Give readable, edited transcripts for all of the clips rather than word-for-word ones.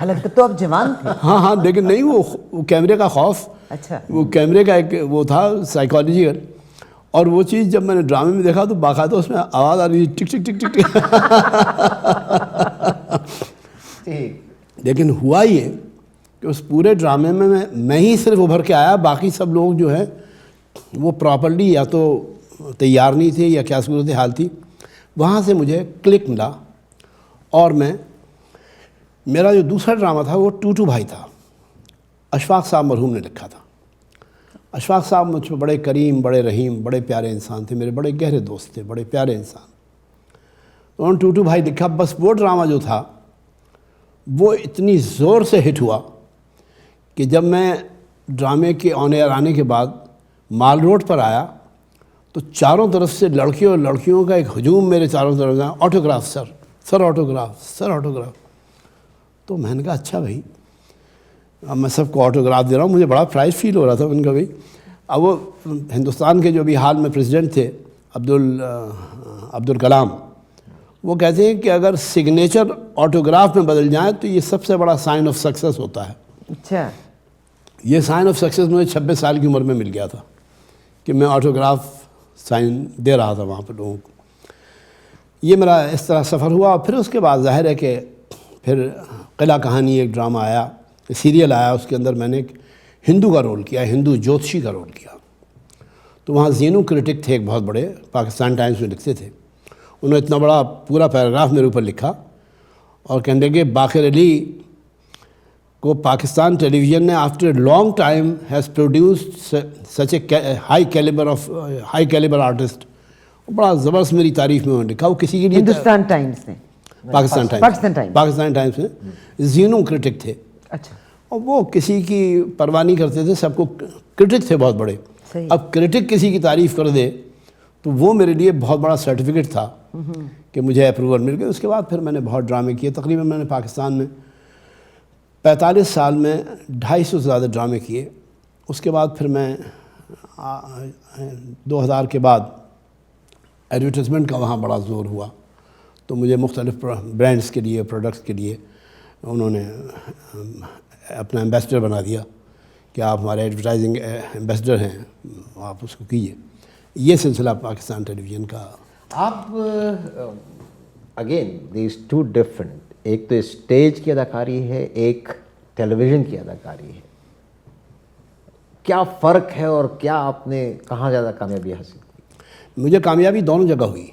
حالانکہ تو آپ جوان تھے. ہاں ہاں، لیکن نہیں وہ کیمرے کا خوف، اچھا. وہ کیمرے کا ایک وہ تھا سائیکالوجیکل. اور وہ چیز جب میں نے ڈرامے میں دیکھا تو باقاعدہ اس میں آواز آ رہی تھی ٹک ٹک ٹک ٹک ٹک. لیکن ہوا یہ کہ اس پورے ڈرامے میں ہی صرف ابھر کے آیا، باقی سب لوگ جو ہے وہ پراپرلی یا تو تیار نہیں تھے یا کیا صورت حال تھی. وہاں سے مجھے کلک ملا، اور میرا جو دوسرا ڈرامہ تھا وہ ٹوٹو بھائی تھا. اشفاق صاحب مرحوم نے لکھا تھا. اشفاق صاحب مجھ پہ بڑے کریم، بڑے رحیم، بڑے پیارے انسان تھے، میرے بڑے گہرے دوست تھے، بڑے پیارے انسان. انہوں نے ٹوٹو بھائی لکھا. بس وہ ڈرامہ جو تھا وہ اتنی زور سے ہٹ ہوا کہ جب میں ڈرامے کے آن ایئر آنے کے بعد مال روڈ پر آیا تو چاروں طرف سے لڑکیوں اور لڑکیوں کا ایک ہجوم میرے چاروں طرف کا، آٹوگراف سر آٹوگراف سر آٹوگراف. تو میں نے کہا اچھا بھائی، اب میں سب کو آٹوگراف دے رہا ہوں. مجھے بڑا پرائز فیل ہو رہا تھا. میں نے کہا بھائی، اب وہ ہندوستان کے جو بھی حال میں پریزیڈنٹ تھے عبدالکلام، وہ کہتے ہیں کہ اگر سگنیچر آٹوگراف میں بدل جائیں تو یہ سب سے بڑا سائن آف سکسیس ہوتا ہے. اچھا. یہ سائن آف سکسیس مجھے 26 سال کی عمر میں مل گیا تھا کہ میں آٹوگراف سائن دے رہا تھا وہاں پہ لوگوں کو. یہ میرا اس طرح سفر ہوا. اور پھر اس کے بعد ظاہر ہے کہ پھر قلعہ کہانی ایک ڈرامہ آیا، سیریل آیا. اس کے اندر میں نے ایک ہندو کا رول کیا، ہندو جوتشی کا رول کیا. تو وہاں زینو کرٹک تھے ایک بہت بڑے، پاکستان ٹائمز میں لکھتے تھے. انہوں نے اتنا بڑا پورا پیراگراف میرے اوپر لکھا اور کہنے لگے باقر علی کو پاکستان ٹیلی ویژن نے after a long time has produced such a high calibre artist. بڑا زبردست میری تعریف میں انہوں نے لکھا. وہ کسی کے لیے ہندوستان ٹائمز نے، پاکستان ٹائمز میں زینو کرٹک تھے. اچھا. اور وہ کسی کی پرواہ نہیں کرتے تھے، سب کو کرٹک تھے بہت بڑے. صحیح. اب کرٹک کسی کی تعریف کر دے تو وہ میرے لیے بہت بڑا سرٹیفکیٹ تھا کہ مجھے اپروول مل گئی. اس کے بعد پھر میں نے بہت ڈرامے کیے. تقریباً میں نے پاکستان میں 45 سال میں 250 سے زیادہ ڈرامے کیے. اس کے بعد پھر میں 2000 کے بعد ایڈورٹائزمنٹ کا وہاں بڑا زور ہوا تو مجھے مختلف برانڈز کے لیے، پروڈکٹس کے لیے انہوں نے اپنا ایمبیسڈر بنا دیا کہ آپ ہمارے ایڈورٹائزنگ ایمبیسڈر ہیں، آپ اس کو کیجیے. یہ سلسلہ پاکستان ٹیلی ویژن کا. آپ اگین دیز ٹو ڈفرنٹ، ایک تو اسٹیج کی اداکاری ہے، ایک ٹیلی ویژن کی اداکاری ہے. کیا فرق ہے اور کیا آپ نے کہاں زیادہ کامیابی حاصل کی؟ مجھے کامیابی دونوں جگہ ہوئی،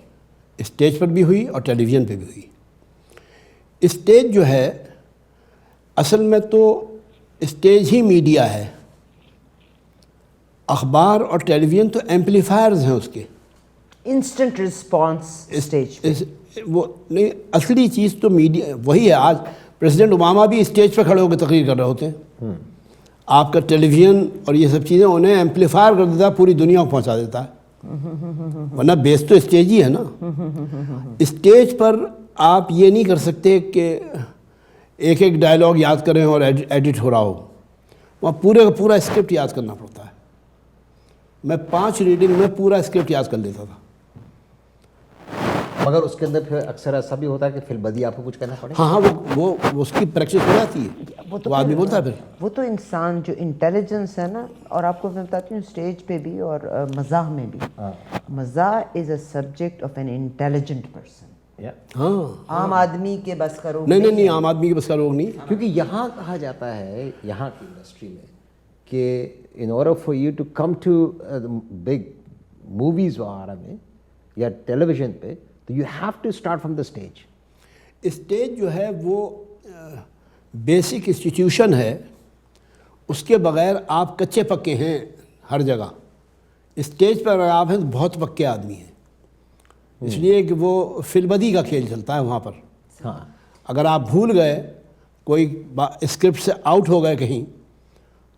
اسٹیج پر بھی ہوئی اور ٹیلی ویژن پہ بھی ہوئی. اسٹیج جو ہے اصل میں تو اسٹیج ہی میڈیا ہے. اخبار اور ٹیلی ویژن تو ایمپلیفائرز ہیں اس کے. انسٹنٹ رسپانس اسٹیج پہ وہ نہیں، اصلی چیز تو میڈیا وہی ہے. آج پریزیڈنٹ اوباما بھی اسٹیج پہ کھڑے ہو کے تقریر کر رہے ہوتے ہیں. آپ کا ٹیلی ویژن اور یہ سب چیزیں انہیں ایمپلیفائر کر دیتا ہے، پوری دنیا کو پہنچا دیتا ہے. ورنہ بیس تو اسٹیج ہی ہے نا. اسٹیج پر آپ یہ نہیں کر سکتے کہ ایک ایک ڈائلاگ یاد کریں اور ایڈٹ ہو رہا ہو. وہاں پورے کا پورا اسکرپٹ یاد کرنا پڑتا ہے. میں 5 ریڈنگ میں پورا اسکرپٹ یاد کر لیتا تھا. مگر اس کے اندر پھر اکثر ایسا بھی ہوتا ہے کہ فی البدی آپ کو کچھ کہنا پڑے. ہاں وہ اس کی پریکٹس ہو جاتی ہے. وہ آدمی بولتا ہے پھر وہ تو انسان جو انٹیلیجنس ہے نا. اور آپ کو میں بتاتی ہوں اسٹیج پہ بھی اور مزاح میں بھی، مزاح is a subject of an intelligent person. ہاں عام آدمی کے بس کا روگ نہیں، عام آدمی کے بس کا روگ نہیں. کیونکہ یہاں کہا جاتا ہے، یہاں کی انڈسٹری میں، کہ in order for you to come to big movies وغیرہ میں یا ٹیلی ویژن پہ، تو you have to start from the stage. Stage جو ہے وہ بیسک انسٹیٹیوشن ہے. اس کے بغیر آپ کچے پکے ہیں ہر جگہ. اسٹیج پر اگر آپ ہیں تو بہت پکے آدمی ہیں. اس لیے کہ وہ فی البدی کا کھیل چلتا ہے وہاں پر. ہاں، اگر آپ بھول گئے، کوئی اسکرپٹ سے آؤٹ ہو گئے کہیں،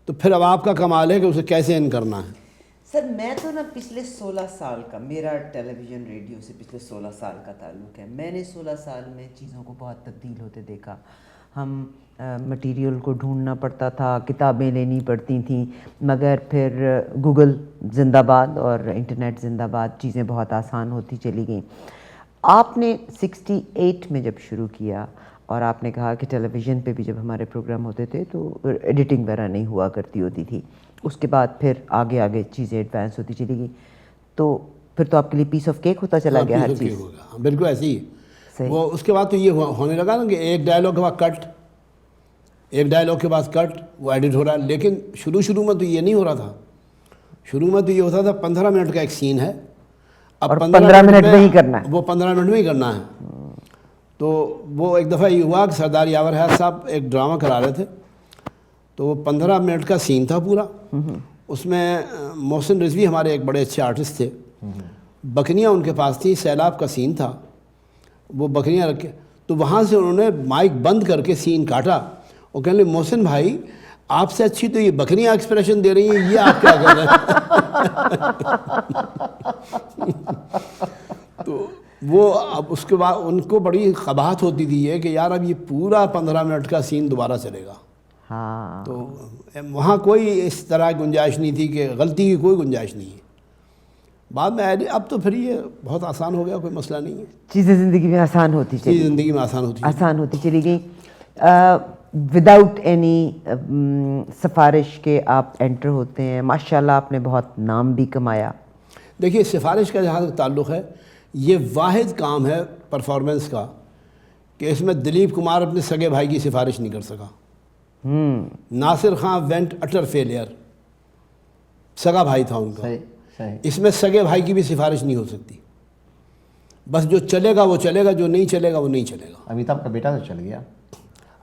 تو پھر اب آپ کا کمال ہے کہ اسے کیسے ان کرنا ہے. سر میں تو نا پچھلے 16 سال کا، میرا ٹیلی ویژن ریڈیو سے پچھلے 16 سال کا تعلق ہے. میں نے 16 سال میں چیزوں کو بہت تبدیل ہوتے دیکھا. ہم مٹیریل کو ڈھونڈنا پڑتا تھا، کتابیں لینی پڑتی تھیں، مگر پھر گوگل زندہ باد اور انٹرنیٹ زندہ باد، چیزیں بہت آسان ہوتی چلی گئیں. آپ نے 68 میں جب شروع کیا اور آپ نے کہا کہ ٹیلی ویژن پہ بھی جب ہمارے پروگرام ہوتے تھے تو ایڈیٹنگ وغیرہ نہیں ہوا کرتی ہوتی تھی، اس کے بعد پھر آگے آگے چیزیں ایڈوانس ہوتی چلی گئی، تو پھر تو آپ کے لیے پیس آف کیک ہوتا چلا گیا ہر چیز. بالکل ایسے ہی. وہ اس کے بعد تو یہ ہونے لگا نا کہ ایک ڈائلاگ کے بعد کٹ، ایک ڈائلاگ کے بعد کٹ، وہ ایڈٹ ہو رہا ہے. لیکن شروع میں تو یہ نہیں ہو رہا تھا. شروع میں تو یہ ہوتا تھا 15 منٹ کا ایک سین ہے، اب 15 منٹ میں ہی کرنا ہے، وہ 15 منٹ میں ہی کرنا ہے. تو وہ ایک دفعہ یہ ہوا کہ سردار یاور حیات صاحب ایک ڈرامہ کرا رہے تھے، تو وہ 15 منٹ کا سین تھا پورا. اس میں محسن رضوی ہمارے ایک بڑے اچھے آرٹسٹ تھے، بکریاں ان کے پاس تھیں، سیلاب کا سین تھا، وہ بکریاں رکھے. تو وہاں سے انہوں نے مائک بند کر کے سین کاٹا اور کہنے لگے محسن بھائی آپ سے اچھی تو یہ بکریاں ایکسپریشن دے رہی ہیں، یہ آپ کیا کر رہے ہیں. تو وہ اب اس کے بعد ان کو بڑی قباحت ہوتی تھی یہ کہ یار اب یہ پورا 15 منٹ کا سین دوبارہ چلے گا. ہاں تو وہاں کوئی اس طرح گنجائش نہیں تھی کہ غلطی کی کوئی گنجائش نہیں ہے. بعد میں اب تو پھر یہ بہت آسان ہو گیا، کوئی مسئلہ نہیں ہے. چیزیں زندگی میں آسان ہوتی چلی، زندگی میں آسان ہوتی چلی گئی وداؤٹ اینی سفارش کے آپ انٹر ہوتے ہیں. ماشاءاللہ آپ نے بہت نام بھی کمایا. دیکھیے سفارش کا جہاں تک تعلق ہے، یہ واحد کام ہے پرفارمنس کا کہ اس میں دلیپ کمار اپنے سگے بھائی کی سفارش نہیں کر سکا. ناصر خان وینٹ اٹر فیلئر، سگا بھائی تھا ان کا. اس میں سگے بھائی کی بھی سفارش نہیں ہو سکتی. بس جو چلے گا وہ چلے گا، جو نہیں چلے گا وہ نہیں چلے گا. امیتابھ کا بیٹا تو چل گیا.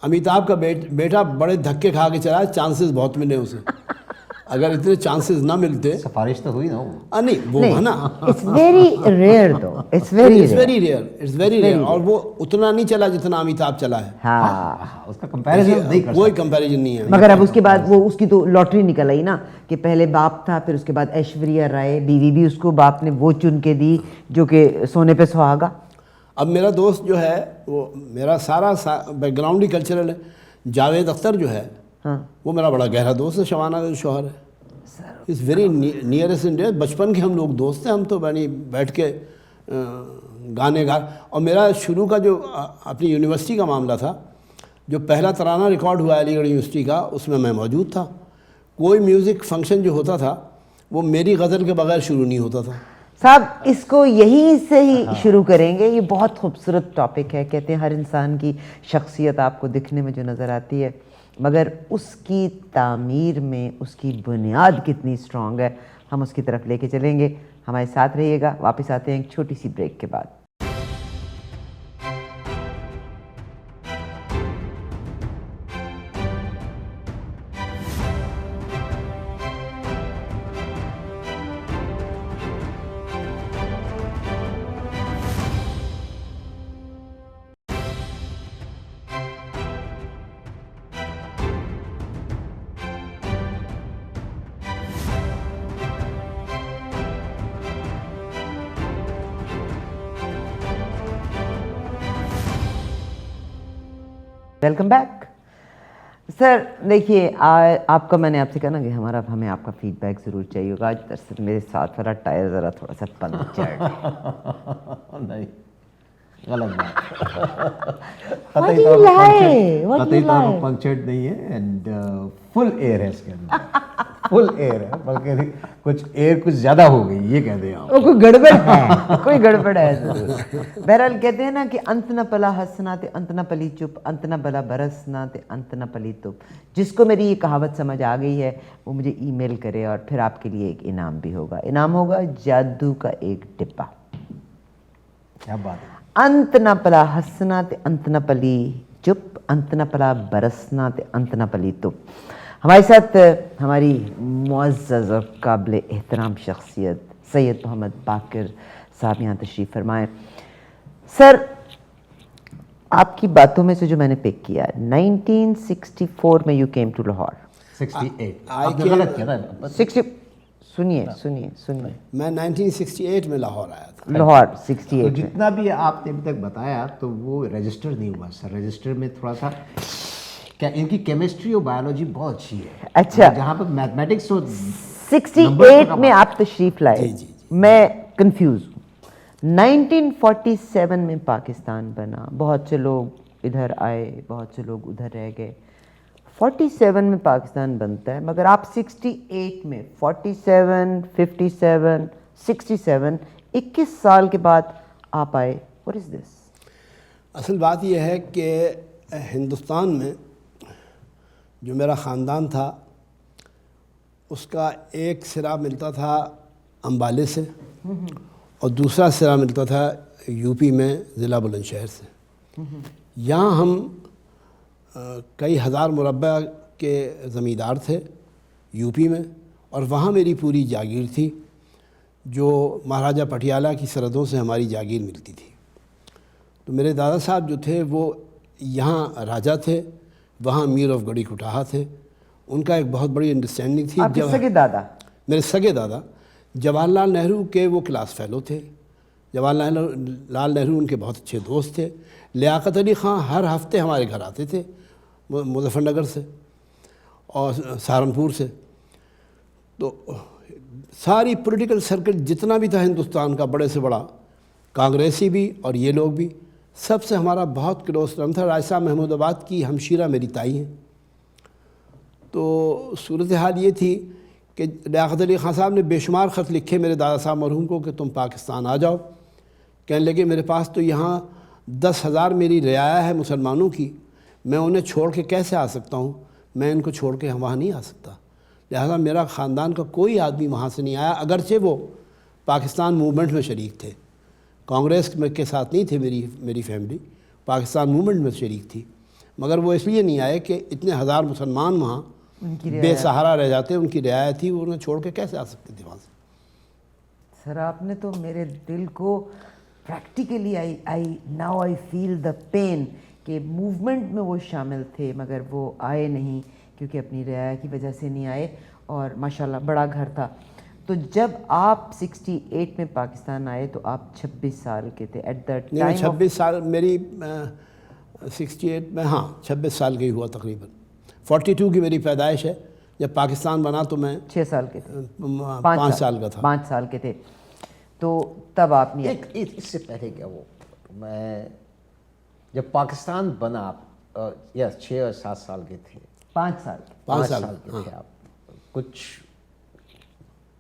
امیتابھ کا بیٹا بڑے دھکے کھا کے چلا، چانسز بہت ملے اسے. اگر اتنے چانسز نہ ملتے، سفارش تو ہوئی نا وہ. نہیں وہ ہے نا، it's very rare though, it's very rare. اور وہ اتنا نہیں چلا جتنا امیتابھ چلا ہے. ہاں اس کا کمپیریزن نہیں کر کوئی کمپیریزن نہیں ہے. مگر اب اس کے بعد وہ اس کی تو لاٹری نکل آئی نا کہ پہلے باپ تھا، پھر اس کے بعد ایشوریا رائے بیوی بھی اس کو باپ نے وہ چن کے دی جو کہ سونے پہ سہاگا. اب میرا دوست جو ہے وہ میرا سارا بیک گراؤنڈ ہی کلچرل ہے. جاوید اختر جو ہے وہ میرا بڑا گہرا دوست ہے، شبانہ کا شوہر ہے. Is very nearest in dear. بچپن کے ہم لوگ دوست ہیں. ہم تو بیٹھ کے گانے گا. اور میرا شروع کا جو اپنی یونیورسٹی کا معاملہ تھا، جو پہلا ترانہ ریکارڈ ہوا علی گڑھ یونیورسٹی کا، اس میں موجود تھا. کوئی میوزک فنکشن جو ہوتا تھا وہ میری غزل کے بغیر شروع نہیں ہوتا تھا. صاحب اس کو یہیں سے ہی شروع کریں گے. یہ بہت خوبصورت ٹاپک ہے. کہتے ہیں ہر انسان کی شخصیت آپ کو دکھنے میں جو نظر آتی ہے، مگر اس کی تعمیر میں اس کی بنیاد کتنی اسٹرانگ ہے، ہم اس کی طرف لے کے چلیں گے. ہمارے ساتھ رہیے گا. واپس آتے ہیں ایک چھوٹی سی بریک کے بعد. Welcome back. سر دیکھیے آپ کا میں نے آپ سے کہا نا کہ ہمیں آپ کا فیڈ بیک ضرور چاہیے ہوگا. آج دراصل میرے ساتھ والا ٹائر ذرا تھوڑا سا پنچرڈ ہے. نہیں غلط بات. قطعی طور پر پنکچرڈ نہیں ہے اینڈ فل ایئر ہے اس کے اندر. فل ایئر ہے، بلکہ کچھ ایئر کچھ زیادہ ہو گئی یہ کہتے ہیں آپ. کوئی گڑبڑ ہے، کوئی گڑبڑ ہے ضرور. بہرحال کہتے ہیں نا کہ انت نہ پلا ہنسنا تے انت نہ پلی چپ، انت نہ بلا برسنا تے انت نہ پلی تپ. جس کو میری یہ کہاوت سمجھ آ گئی ہے وہ مجھے ای میل کرے اور پھر آپ کے لیے ایک انعام بھی ہوگا. انعام ہوگا جادو کا ایک ڈبہ. کیا بات ہے. انت نہ پلا ہنسنا تے انت نہ پلی چپ، انت نہ پلا برسنا تے انت نہ پلی تپ. ہمارے ساتھ ہماری معزز اور قابل احترام شخصیت سید محمد باقر صاحب یہاں تشریف فرمائیں. سر آپ کی باتوں میں سے جو میں نے پک کیا، 1964 میں یو کیم ٹو لاہور. 68 آپ نے غلط کیا تھا. سنیے میں 1968 میں لاہور آیا تھا. لاہور 68 تو جتنا بھی آپ نے ابھی تک بتایا تو وہ رجسٹر نہیں ہوا سر. رجسٹر میں تھوڑا سا کیا ان کی کیمسٹری اور بایولوجی بہت اچھی ہے. اچھا جہاں پر میتھمیٹکس اور 68 میں آپ تشریف لائے. میں کنفیوز ہوں. 1947 میں پاکستان بنا, بہت سے لوگ ادھر آئے, بہت سے لوگ ادھر رہ گئے. 47 میں پاکستان بنتا ہے, مگر آپ 68 میں 47, 57, 67 21 سال کے بعد آپ آئے. What is this? اصل بات یہ ہے کہ ہندوستان میں جو میرا خاندان تھا اس کا ایک سرا ملتا تھا امبالے سے اور دوسرا سرا ملتا تھا یو پی میں ضلع بلند شہر سے. یہاں ہم کئی ہزار مربع کے زمیندار تھے یو پی میں, اور وہاں میری پوری جاگیر تھی جو مہاراجہ پٹیالہ کی سرحدوں سے ہماری جاگیر ملتی تھی. تو میرے دادا صاحب جو تھے وہ یہاں راجہ تھے, وہاں میر آف گڑھی کٹاہا تھے. ان کا ایک بہت بڑی انڈرسٹینڈنگ تھی. آپ کے سگے دادا؟ میرے سگے دادا جواہر لال نہرو کے وہ کلاس فیلو تھے. جواہر لال نہرو ان کے بہت اچھے دوست تھے. لیاقت علی خان ہر ہفتے ہمارے گھر آتے تھے مظفر نگر سے اور سہارنپور سے. تو ساری پولیٹیکل سرکل جتنا بھی تھا ہندوستان کا, بڑے سے بڑا, کانگریسی بھی اور یہ لوگ بھی, سب سے ہمارا بہت کلوز ٹرم تھا. راجستھان محمود آباد کی ہمشیرہ میری تائی ہیں. تو صورتحال یہ تھی کہ لیاقت علی خان صاحب نے بے شمار خط لکھے میرے دادا صاحب مرحوم کو کہ تم پاکستان آ جاؤ. کہنے لگے میرے پاس تو یہاں 10,000 میری رعایا ہے مسلمانوں کی, میں انہیں چھوڑ کے کیسے آ سکتا ہوں؟ میں ان کو چھوڑ کے وہاں نہیں آ سکتا. لہذا میرا خاندان کا کوئی آدمی وہاں سے نہیں آیا, اگرچہ وہ پاکستان موومنٹ میں شریک تھے. کانگریس کے ساتھ نہیں تھے میری فیملی, پاکستان موومنٹ میں شریک تھی, مگر وہ اس لیے نہیں آئے کہ اتنے ہزار مسلمان وہاں بے سہارا رہ جاتے. ان کی رعایت تھی, وہ انہیں چھوڑ کے کیسے آ سکتے تھے وہاں سے. سر آپ نے تو میرے دل کو practically now I feel the pain کہ موومنٹ میں وہ شامل تھے مگر وہ آئے نہیں کیونکہ اپنی رعایا کی وجہ سے نہیں آئے, اور ماشاءاللہ بڑا گھر تھا. تو جب آپ 68 میں پاکستان آئے تو آپ 26 سال کے تھے ایٹ دا ٹائم. 26 سال میری 68 میں, ہاں 26 سال کی ہوا تقریباً. 42 کی میری پیدائش ہے. جب پاکستان بنا تو میں 6 سال کے تھے, 5 سال کا تھا. 5 سال کے تھے. تو تب آپ نے اس سے پہلے کیا وہ میں جب پاکستان بنا آپ 6 اور 7 سال کے تھے. 5 سال 5 سال کے تھے آپ. کچھ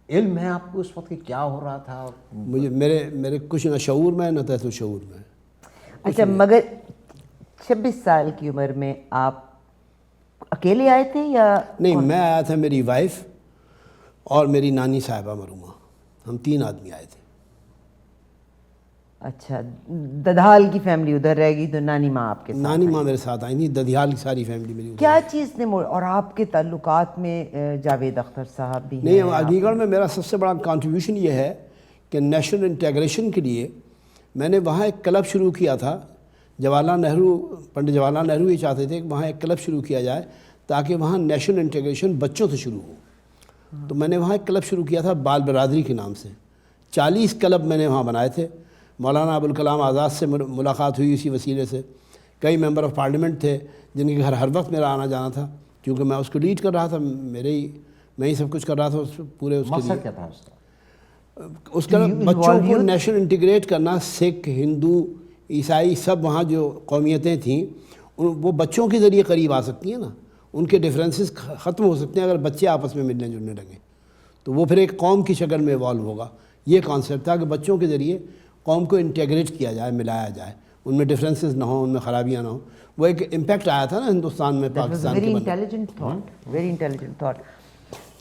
علم ہے آپ کو اس وقت کہ کیا ہو رہا تھا؟ مجھے میرے کچھ نہ شعور میں نہ تحت شعور میں. اچھا, مگر 26 سال کی عمر میں آپ اکیلے آئے تھے یا نہیں؟ میں آیا تھا, میری وائف اور میری نانی صاحبہ مرحومہ, ہم 3 آدمی آئے تھے. اچھا, ددھال کی فیملی ادھر رہ گئی تو نانی ماں آپ کے ساتھ؟ نانی ماں میرے ساتھ آئی تھی. ددھیال کی ساری فیملی میری. کیا چیز نے اور آپ کے تعلقات میں جاوید اختر صاحب بھی ہیں؟ نہیں, علی گڑھ میں میرا سب سے بڑا کنٹریبیوشن یہ ہے کہ نیشنل انٹیگریشن کے لیے میں نے وہاں ایک کلب شروع کیا تھا. پنڈت جواہر لال نہرو یہ چاہتے تھے کہ وہاں ایک کلب شروع کیا جائے تاکہ وہاں نیشنل انٹیگریشن بچوں سے شروع ہو. تو میں نے وہاں ایک کلب شروع کیا تھا بال برادری کے نام سے. 40 کلب میں نے وہاں بنائے تھے. مولانا ابوالکلام آزاد سے ملاقات ہوئی اسی وسیلے سے. کئی ممبر آف پارلیمنٹ تھے جن کے گھر ہر وقت میرا آنا جانا تھا کیونکہ میں اس کو لیڈ کر رہا تھا. میں ہی سب کچھ کر رہا تھا پورے اس کے لیے. مقصد کیا تھا اس کا بچوں کو نیشنل انٹیگریٹ کرنا. سکھ, ہندو, عیسائی سب وہاں جو قومیتیں تھیں وہ بچوں کے ذریعے قریب آ سکتی ہیں نا. ان کے ڈفرینسز ختم ہو سکتے ہیں اگر بچے آپس میں ملنے جلنے لگیں تو وہ پھر ایک قوم کی شکل میں ایوالو ہوگا. یہ کانسیپٹ تھا کہ بچوں کے ذریعے قوم کو انٹیگریٹ کیا جائے, ملایا جائے, ان میں ڈفرینسز نہ ہوں, ان میں خرابیاں نہ ہوں. وہ ایک امپیکٹ آیا تھا نا ہندوستان میں پاکستان کے. Very intelligent thought.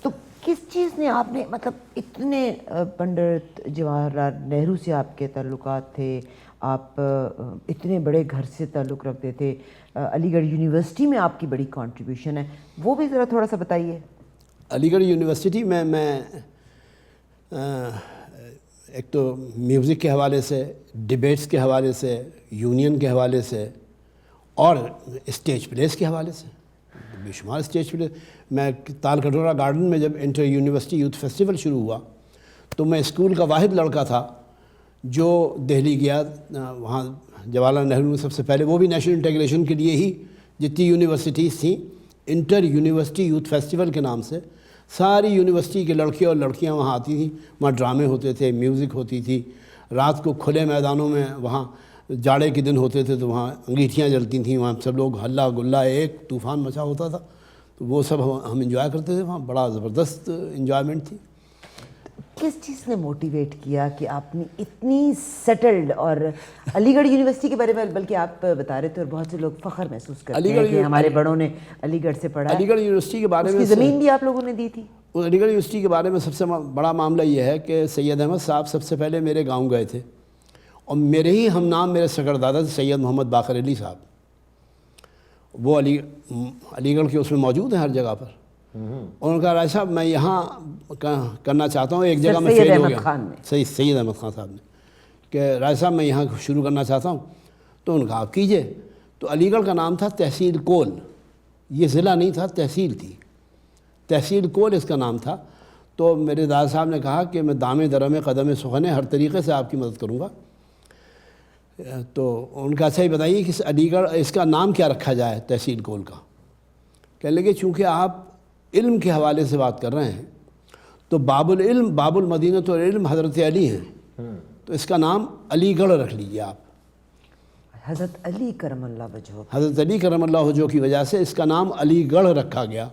تو کس چیز نے آپ نے مطلب اتنے پنڈت جواہر لال نہرو سے آپ کے تعلقات تھے, آپ اتنے بڑے گھر سے تعلق رکھتے تھے, علی گڑھ یونیورسٹی میں آپ کی بڑی کنٹریبیوشن ہے, وہ بھی ذرا تھوڑا سا بتائیے. علی گڑھ یونیورسٹی میں ایک تو میوزک کے حوالے سے, ڈبیٹس کے حوالے سے, یونین کے حوالے سے اور اسٹیج پلیس کے حوالے سے بے شمار اسٹیج پلیس. میں تال کٹورا گارڈن میں جب انٹر یونیورسٹی یوتھ فیسٹیول شروع ہوا تو میں اسکول کا واحد لڑکا تھا جو دہلی گیا. وہاں جواہر لال نہرو نے سب سے پہلے, وہ بھی نیشنل انٹیگریشن کے لیے ہی, جتنی یونیورسٹیز تھیں انٹر یونیورسٹی یوتھ فیسٹیول کے نام سے ساری یونیورسٹی کے لڑکے اور لڑکیاں وہاں آتی تھیں. وہاں ڈرامے ہوتے تھے, میوزک ہوتی تھی, رات کو کھلے میدانوں میں، وہاں جاڑے کے دن ہوتے تھے تو وہاں انگیٹھیاں جلتی تھیں، وہاں سب لوگ ہلا گلا ایک طوفان مچا ہوتا تھا، تو وہ سب ہم انجوائے کرتے تھے وہاں، بڑا زبردست انجوائمنٹ تھی۔ کس چیز نے موٹیویٹ کیا کہ آپ نے اتنی سیٹلڈ، اور علی گڑھ یونیورسٹی کے بارے میں بلکہ آپ بتا رہے تھے اور بہت سے لوگ فخر محسوس کرتے ہیں کہ ہمارے بڑوں نے علی گڑھ سے پڑھا، علی گڑھ یونیورسٹی کے بارے اس میں کی زمین بھی آپ لوگوں نے دی تھی؟ علی گڑھ یونیورسٹی کے بارے میں سب سے بڑا معاملہ یہ ہے کہ سید احمد صاحب سب سے پہلے میرے گاؤں گئے تھے، اور میرے ہی ہم نام میرے سگڑ دادا تھے سید محمد باقر علی صاحب، وہ علی گڑھ کے اس میں موجود ہیں ہر جگہ پر، اور ان کا رائے صاحب میں یہاں کرنا چاہتا ہوں، ایک جگہ میں فیل ہو گیا، سید احمد خان صاحب نے کہ رائے صاحب میں یہاں شروع کرنا چاہتا ہوں، تو ان کا آپ کیجئے۔ تو علی گڑھ کا نام تھا تحصیل کول، یہ ضلع نہیں تھا، تحصیل تھی، تحصیل کول اس کا نام تھا۔ تو میرے دادا صاحب نے کہا کہ میں دامِ درم قدم سخن ہر طریقے سے آپ کی مدد کروں گا۔ تو ان کا اچھا ہی بتائیے کہ علی گڑھ اس کا نام کیا رکھا جائے تحصیل کول کا؟ کہنے لگے چونکہ آپ علم کے حوالے سے بات کر رہے ہیں تو باب العلم، باب المدینۃ العلم حضرت علی ہیں، تو اس کا نام علی گڑھ رکھ لیجیے آپ، حضرت علی کرم اللہ وجہہ، حضرت علی کرم اللہ وجہہ کی وجہ سے اس کا نام علی گڑھ رکھا گیا،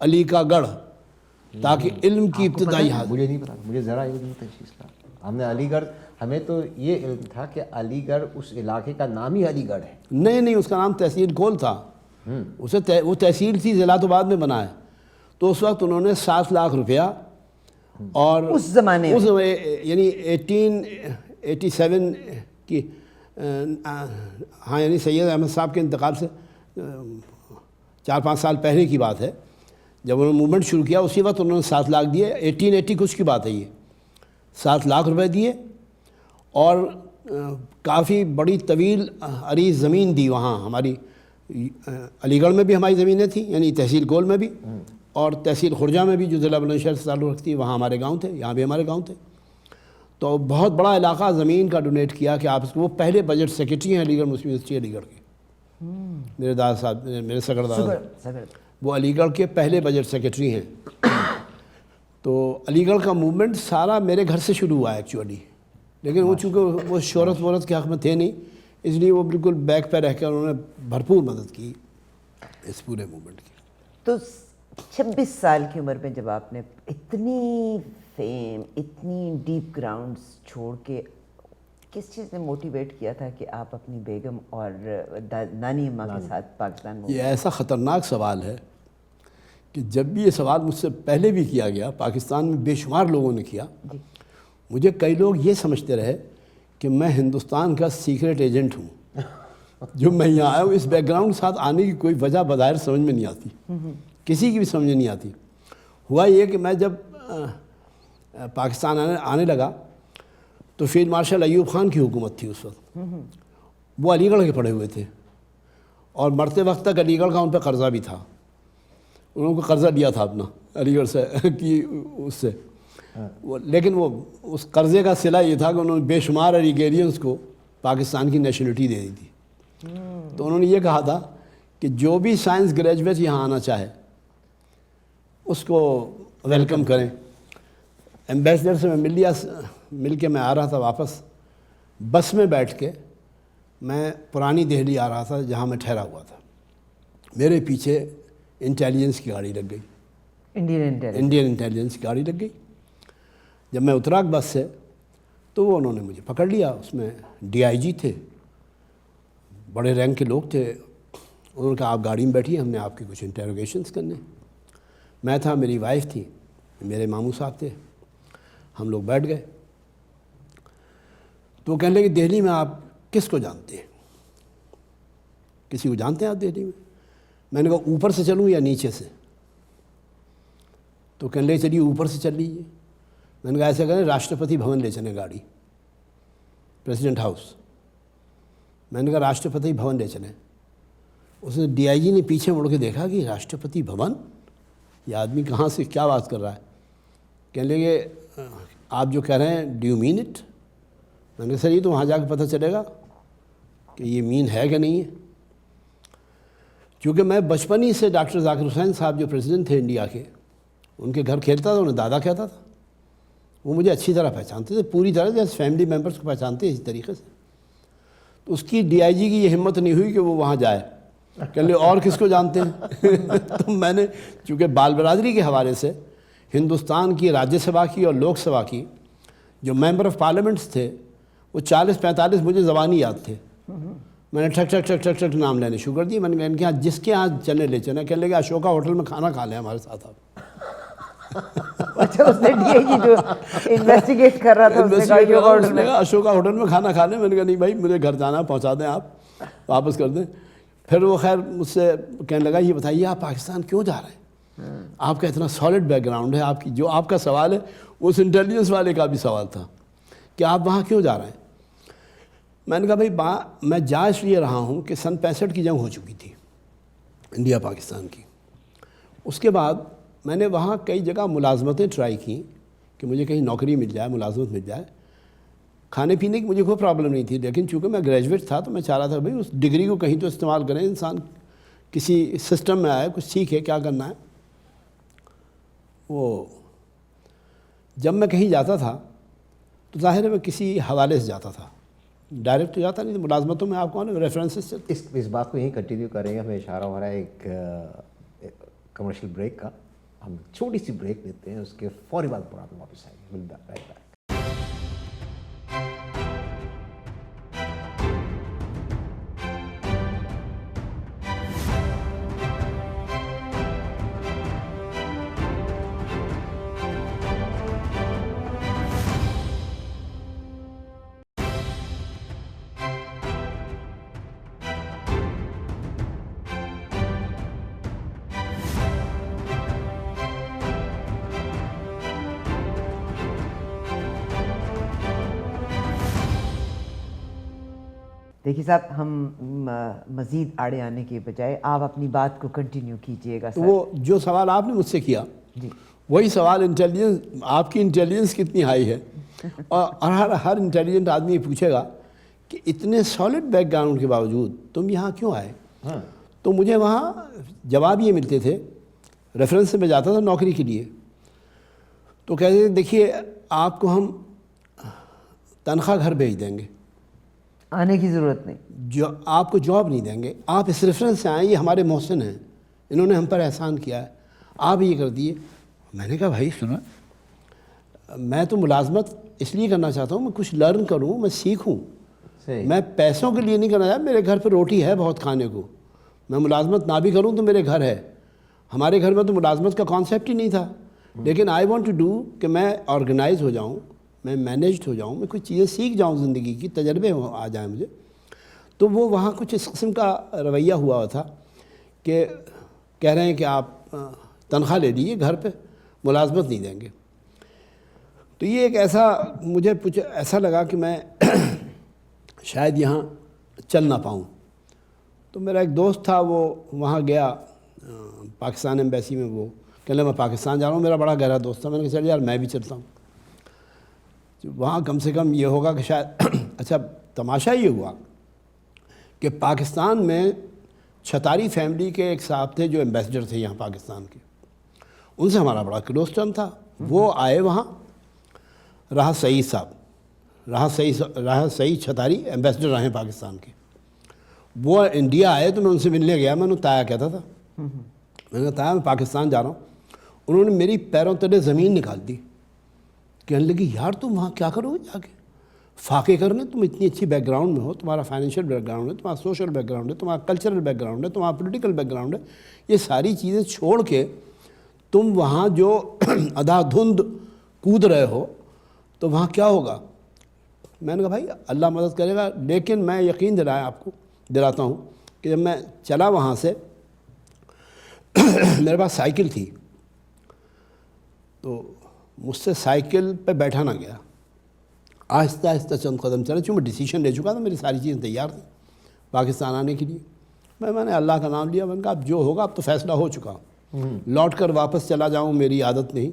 علی کا گڑھ، تاکہ علم کی ابتدائی حالت۔ مجھے نہیں پتا، مجھے ذرا علم نہیں تھا اس چیز کا۔ ہم نے علی گڑھ، ہمیں تو یہ علم تھا کہ علی گڑھ اس علاقے کا نام ہی علی گڑھ ہے۔ نہیں، اس کا نام تحصیل کول تھا، اسے وہ تحصیل تھی، ضلع تو بعد میں بنا ہے۔ تو اس وقت انہوں نے 7 لاکھ روپیہ، اور اس زمانے یعنی 1887 کی، ہاں یعنی سید احمد صاحب کے انتقال سے 4-5 سال پہلے کی بات ہے، جب انہوں نے موومنٹ شروع کیا اسی وقت انہوں نے 7 لاکھ دیے، 1880 کچھ کی بات ہے یہ، 7 لاکھ روپے دیے، اور کافی بڑی طویل عریض زمین دی وہاں ہماری، علی گڑھ میں بھی ہماری زمینیں تھیں، یعنی تحصیل کول میں بھی، اور تحصیل خرجہ میں بھی جو ضلع بلند شہر سے تعلق رکھتی ہے، وہاں ہمارے گاؤں تھے، یہاں بھی ہمارے گاؤں تھے۔ تو بہت بڑا علاقہ زمین کا ڈونیٹ کیا کہ آپ اس کو، وہ پہلے بجٹ سیکرٹری ہیں علی گڑھ مسلم یونیورسٹی علی گڑھ کے، میرے دادا صاحب، میرے سگڑ دادا، وہ علی گڑھ کے پہلے بجٹ سیکرٹری ہیں۔ تو علی گڑھ کا موومنٹ سارا میرے گھر سے شروع ہوا ہے ایکچولی، لیکن وہ چونکہ وہ شہرت وورت کے حق میں تھے نہیں، اس لیے وہ بالکل بیک پہ رہ کر انہوں نے بھرپور مدد کی اس پورے موومنٹ کی۔ تو 26 سال کی عمر میں جب آپ نے اتنی فیم، اتنی ڈیپ گراؤنڈز چھوڑ کے، کس چیز نے موٹیویٹ کیا تھا کہ آپ اپنی بیگم اور نانی اماں کے ساتھ پاکستان میں؟ یہ ایسا خطرناک سوال ہے کہ جب بھی یہ سوال مجھ سے پہلے بھی کیا گیا، پاکستان میں بے شمار لوگوں نے کیا، مجھے کئی لوگ یہ سمجھتے رہے کہ میں ہندوستان کا سیکرٹ ایجنٹ ہوں، جو میں یہاں آیا ہوں، اس بیک گراؤنڈ کے ساتھ آنے کی کوئی وجہ بظاہر سمجھ میں نہیں آتی، کسی کی بھی سمجھ نہیں آتی۔ ہوا یہ کہ میں جب پاکستان آنے لگا تو فیلڈ مارشل ایوب خان کی حکومت تھی اس وقت، وہ علی گڑھ کے پڑے ہوئے تھے، اور مرتے وقت تک علی گڑھ کا ان پہ قرضہ بھی تھا، انہوں کو قرضہ لیا تھا اپنا علی گڑھ سے کی اس سے، لیکن وہ اس قرضے کا صلہ یہ تھا کہ انہوں نے بے شمار الیگیرینز کو پاکستان کی نیشنلٹی دے دی تھی۔ تو انہوں نے یہ کہا تھا کہ جو بھی سائنس گریجویٹ یہاں آنا چاہے اس کو ویلکم کریں۔ ایمبیسڈر سے میں مل کے میں آ رہا تھا واپس، بس میں بیٹھ کے میں پرانی دہلی آ رہا تھا جہاں میں ٹھہرا ہوا تھا، میرے پیچھے انٹیلیجنس کی گاڑی لگ گئی، انڈین انٹیلیجنس کی گاڑی لگ گئی۔ جب میں اترا بس سے تو وہ انہوں نے مجھے پکڑ لیا، اس میں DIG تھے، بڑے رینک کے لوگ تھے، انہوں نے کہا آپ گاڑی میں بیٹھیے، ہم نے آپ کے کچھ انٹروگیشنز کرنے۔ میں تھا، میری وائف تھی، میرے ماموں صاحب تھے، ہم لوگ بیٹھ گئے۔ تو وہ کہنے لگے دہلی میں آپ کس کو جانتے ہیں؟ کسی کو جانتے ہیں آپ دہلی میں؟ میں نے کہا اوپر سے چلوں یا نیچے سے؟ تو کہنے لگے چلیے اوپر سے چل لیجیے۔ میں نے کہا ایسا کریں راشٹرپتی بھون لے چلیں گاڑی، پریزیڈنٹ ہاؤس۔ میں نے کہا راشٹرپتی بھون لے چلیں۔ اس نے DIG نے پیچھے مڑ کے دیکھا کہ راشٹرپتی بھون، یہ آدمی کہاں سے کیا بات کر رہا ہے؟ کہنے لگے آپ جو کہہ رہے ہیں ڈو یو مین اٹ؟ میں نے کہا سر یہ تو وہاں جا کے پتہ چلے گا کہ یہ مین ہے کہ نہیں ہے۔ چونکہ میں بچپن ہی سے ڈاکٹر ذاکر حسین صاحب جو پریزیڈنٹ تھے انڈیا کے، ان کے گھر کھیلتا تھا، انہیں دادا کہتا تھا، وہ مجھے اچھی طرح پہچانتے تھے, پوری طرح جیسے فیملی ممبرس کو پہچانتے ہیں اسی طریقے سے. تو اس کی ڈی آئی جی کی یہ ہمت نہیں ہوئی کہ وہ وہاں جائے, کہ لے اور کس کو جانتے ہیں. تو میں نے چونکہ بال برادری کے حوالے سے ہندوستان کی راجیہ سبھا کی اور لوک سبھا کی جو ممبر آف پارلیمنٹس تھے وہ 40-45 مجھے زبانی یاد تھے. میں نے ٹھک ٹھک ٹھک ٹھک ٹھک نام لینے شروع کر دیے. میں نے کہا ان کے یہاں جس کے یہاں چلے لے چلیں, کہنے لگے اشوکا ہوٹل میں کھانا کھا لیں ہمارے ساتھ آپ. اچھا, اس نے ڈی آئی جی جو انویسٹیگیٹ کر رہا تھا اس نے کہا اشوکا ہوٹل میں, اشوکا ہوٹل میں کھانا کھا لیں. میں نے کہا نہیں بھائی مجھے گھر جانا ہے, پہنچا دیں آپ, واپس کر دیں. پھر وہ خیر مجھ سے کہنے لگا یہ بتائیے آپ پاکستان کیوں جا رہے ہیں, آپ کا اتنا سالڈ بیک گراؤنڈ ہے, آپ کی جو آپ کا سوال ہے وہ اس انٹیلیجنس والے کا بھی سوال تھا کہ آپ وہاں کیوں جا رہے ہیں. میں نے کہا بھائی میں جا اس لیے رہا ہوں کہ سن 65 کی جنگ ہو چکی تھی انڈیا پاکستان کی. اس کے بعد میں نے وہاں کئی جگہ ملازمتیں ٹرائی کیں کہ مجھے کہیں نوکری مل جائے, ملازمت مل جائے. کھانے پینے کی مجھے کوئی پرابلم نہیں تھی, لیکن چونکہ میں گریجویٹ تھا تو میں چاہ رہا تھا بھائی اس ڈگری کو کہیں تو استعمال کریں, انسان کسی سسٹم میں آئے, کچھ سیکھے کیا کرنا ہے. وہ جب میں کہیں جاتا تھا تو ظاہر ہے میں کسی حوالے سے جاتا تھا, ڈائریکٹ تو جاتا نہیں تھا. ملازمتوں میں آپ کو ریفرنسز سے اس بات کو یہیں کنٹینیو کریں گے. ہمیں اشارہ ہو رہا ہے ایک کمرشل بریک کا. ہم چھوٹی سی بریک لیتے ہیں, اس کے فوری بعد پروگرام واپس آئیں گے. Right back. دیکھیے صاحب, ہم مزید آڑے آنے کے بجائے آپ اپنی بات کو کنٹینیو کیجئے گا. وہ جو سوال آپ نے مجھ سے کیا وہی سوال انٹیلیجنس, آپ کی انٹیلیجنس کتنی ہائی ہے, اور ہر انٹیلیجنٹ آدمی یہ پوچھے گا کہ اتنے سالڈ بیک گراؤنڈ کے باوجود تم یہاں کیوں آئے. تو مجھے وہاں جواب یہ ملتے تھے, ریفرنس سے میں جاتا تھا نوکری کے لیے, تو کہتے تھے دیکھیے آپ کو ہم تنخواہ گھر بھیج دیں گے, آنے کی ضرورت نہیں, جو آپ کو جاب نہیں دیں گے, آپ اس ریفرنس سے آئیں, یہ ہمارے محسن ہیں, انہوں نے ہم پر احسان کیا ہے, آپ یہ کر دیے. میں نے کہا بھائی سنا, میں تو ملازمت اس لیے کرنا چاہتا ہوں میں کچھ لرن کروں, میں سیکھوں, میں پیسوں کے لیے نہیں کرنا چاہتا. میرے گھر پہ روٹی ہے بہت کھانے کو, میں ملازمت نہ بھی کروں تو میرے گھر ہے. ہمارے گھر میں تو ملازمت کا کانسیپٹ ہی نہیں تھا, لیکن آئی وانٹ ٹو ڈو کہ میں آرگنائز ہو جاؤں, میں مینیجڈ ہو جاؤں, میں کچھ چیزیں سیکھ جاؤں, زندگی کی تجربے آ جائیں مجھے. تو وہ وہاں کچھ اس قسم کا رویہ ہوا تھا کہ کہہ رہے ہیں کہ آپ تنخواہ لے لیجیے, گھر پہ ملازمت نہیں دیں گے. تو یہ ایک ایسا مجھے ایسا لگا کہ میں شاید یہاں چل نہ پاؤں. تو میرا ایک دوست تھا, وہ وہاں گیا پاکستان ایمبیسی میں, وہ کہنے میں پاکستان جا رہا ہوں, میرا بڑا گہرا دوست تھا. میں نے کہا چل یار میں بھی چلتا ہوں, وہاں کم سے کم یہ ہوگا کہ شاید اچھا تماشا یہ ہوا کہ پاکستان میں چھتاری فیملی کے ایک صاحب تھے جو ایمبیسڈر تھے یہاں پاکستان کے, ان سے ہمارا بڑا کلوز ٹرم تھا. وہ آئے وہاں, راحت سعید صاحب, راحت سعید چھتاری ایمبیسڈر رہے پاکستان کے. وہ انڈیا آئے تو میں ان سے ملنے گیا, میں انہوں تایا کہتا تھا, میں نے کہا تایا میں پاکستان جا رہا ہوں. انہوں نے میری پیروں تلے زمین نکال دی, کہنے لگی یار تم وہاں کیا کرو گے جا کے, فاقے کرنے, تم اتنی اچھی بیک گراؤنڈ میں ہو, تمہارا فائنینشیل بیک گراؤنڈ ہے, تمہارا سوشل بیک گراؤنڈ ہے, تمہارا کلچرل بیک گراؤنڈ ہے, تمہارا پولیٹیکل بیک گراؤنڈ ہے, یہ ساری چیزیں چھوڑ کے تم وہاں جو ادھا دھند کود رہے ہو تو وہاں کیا ہوگا. میں نے کہا بھائی اللہ مدد کرے گا, لیکن میں یقین دلاتا ہوں کہ جب میں چلا وہاں سے میرے پاس سائیکل تھی, تو مجھ سے سائیکل پہ بیٹھا نہ گیا, آہستہ آہستہ چند قدم چلا, چونکہ میں ڈیسیشن لے چکا تھا, میری ساری چیزیں تیار تھیں پاکستان آنے کے لیے. میں نے اللہ کا نام لیا, میں نے کہا اب جو ہوگا اب تو فیصلہ ہو چکا, لوٹ کر واپس چلا جاؤں میری عادت نہیں,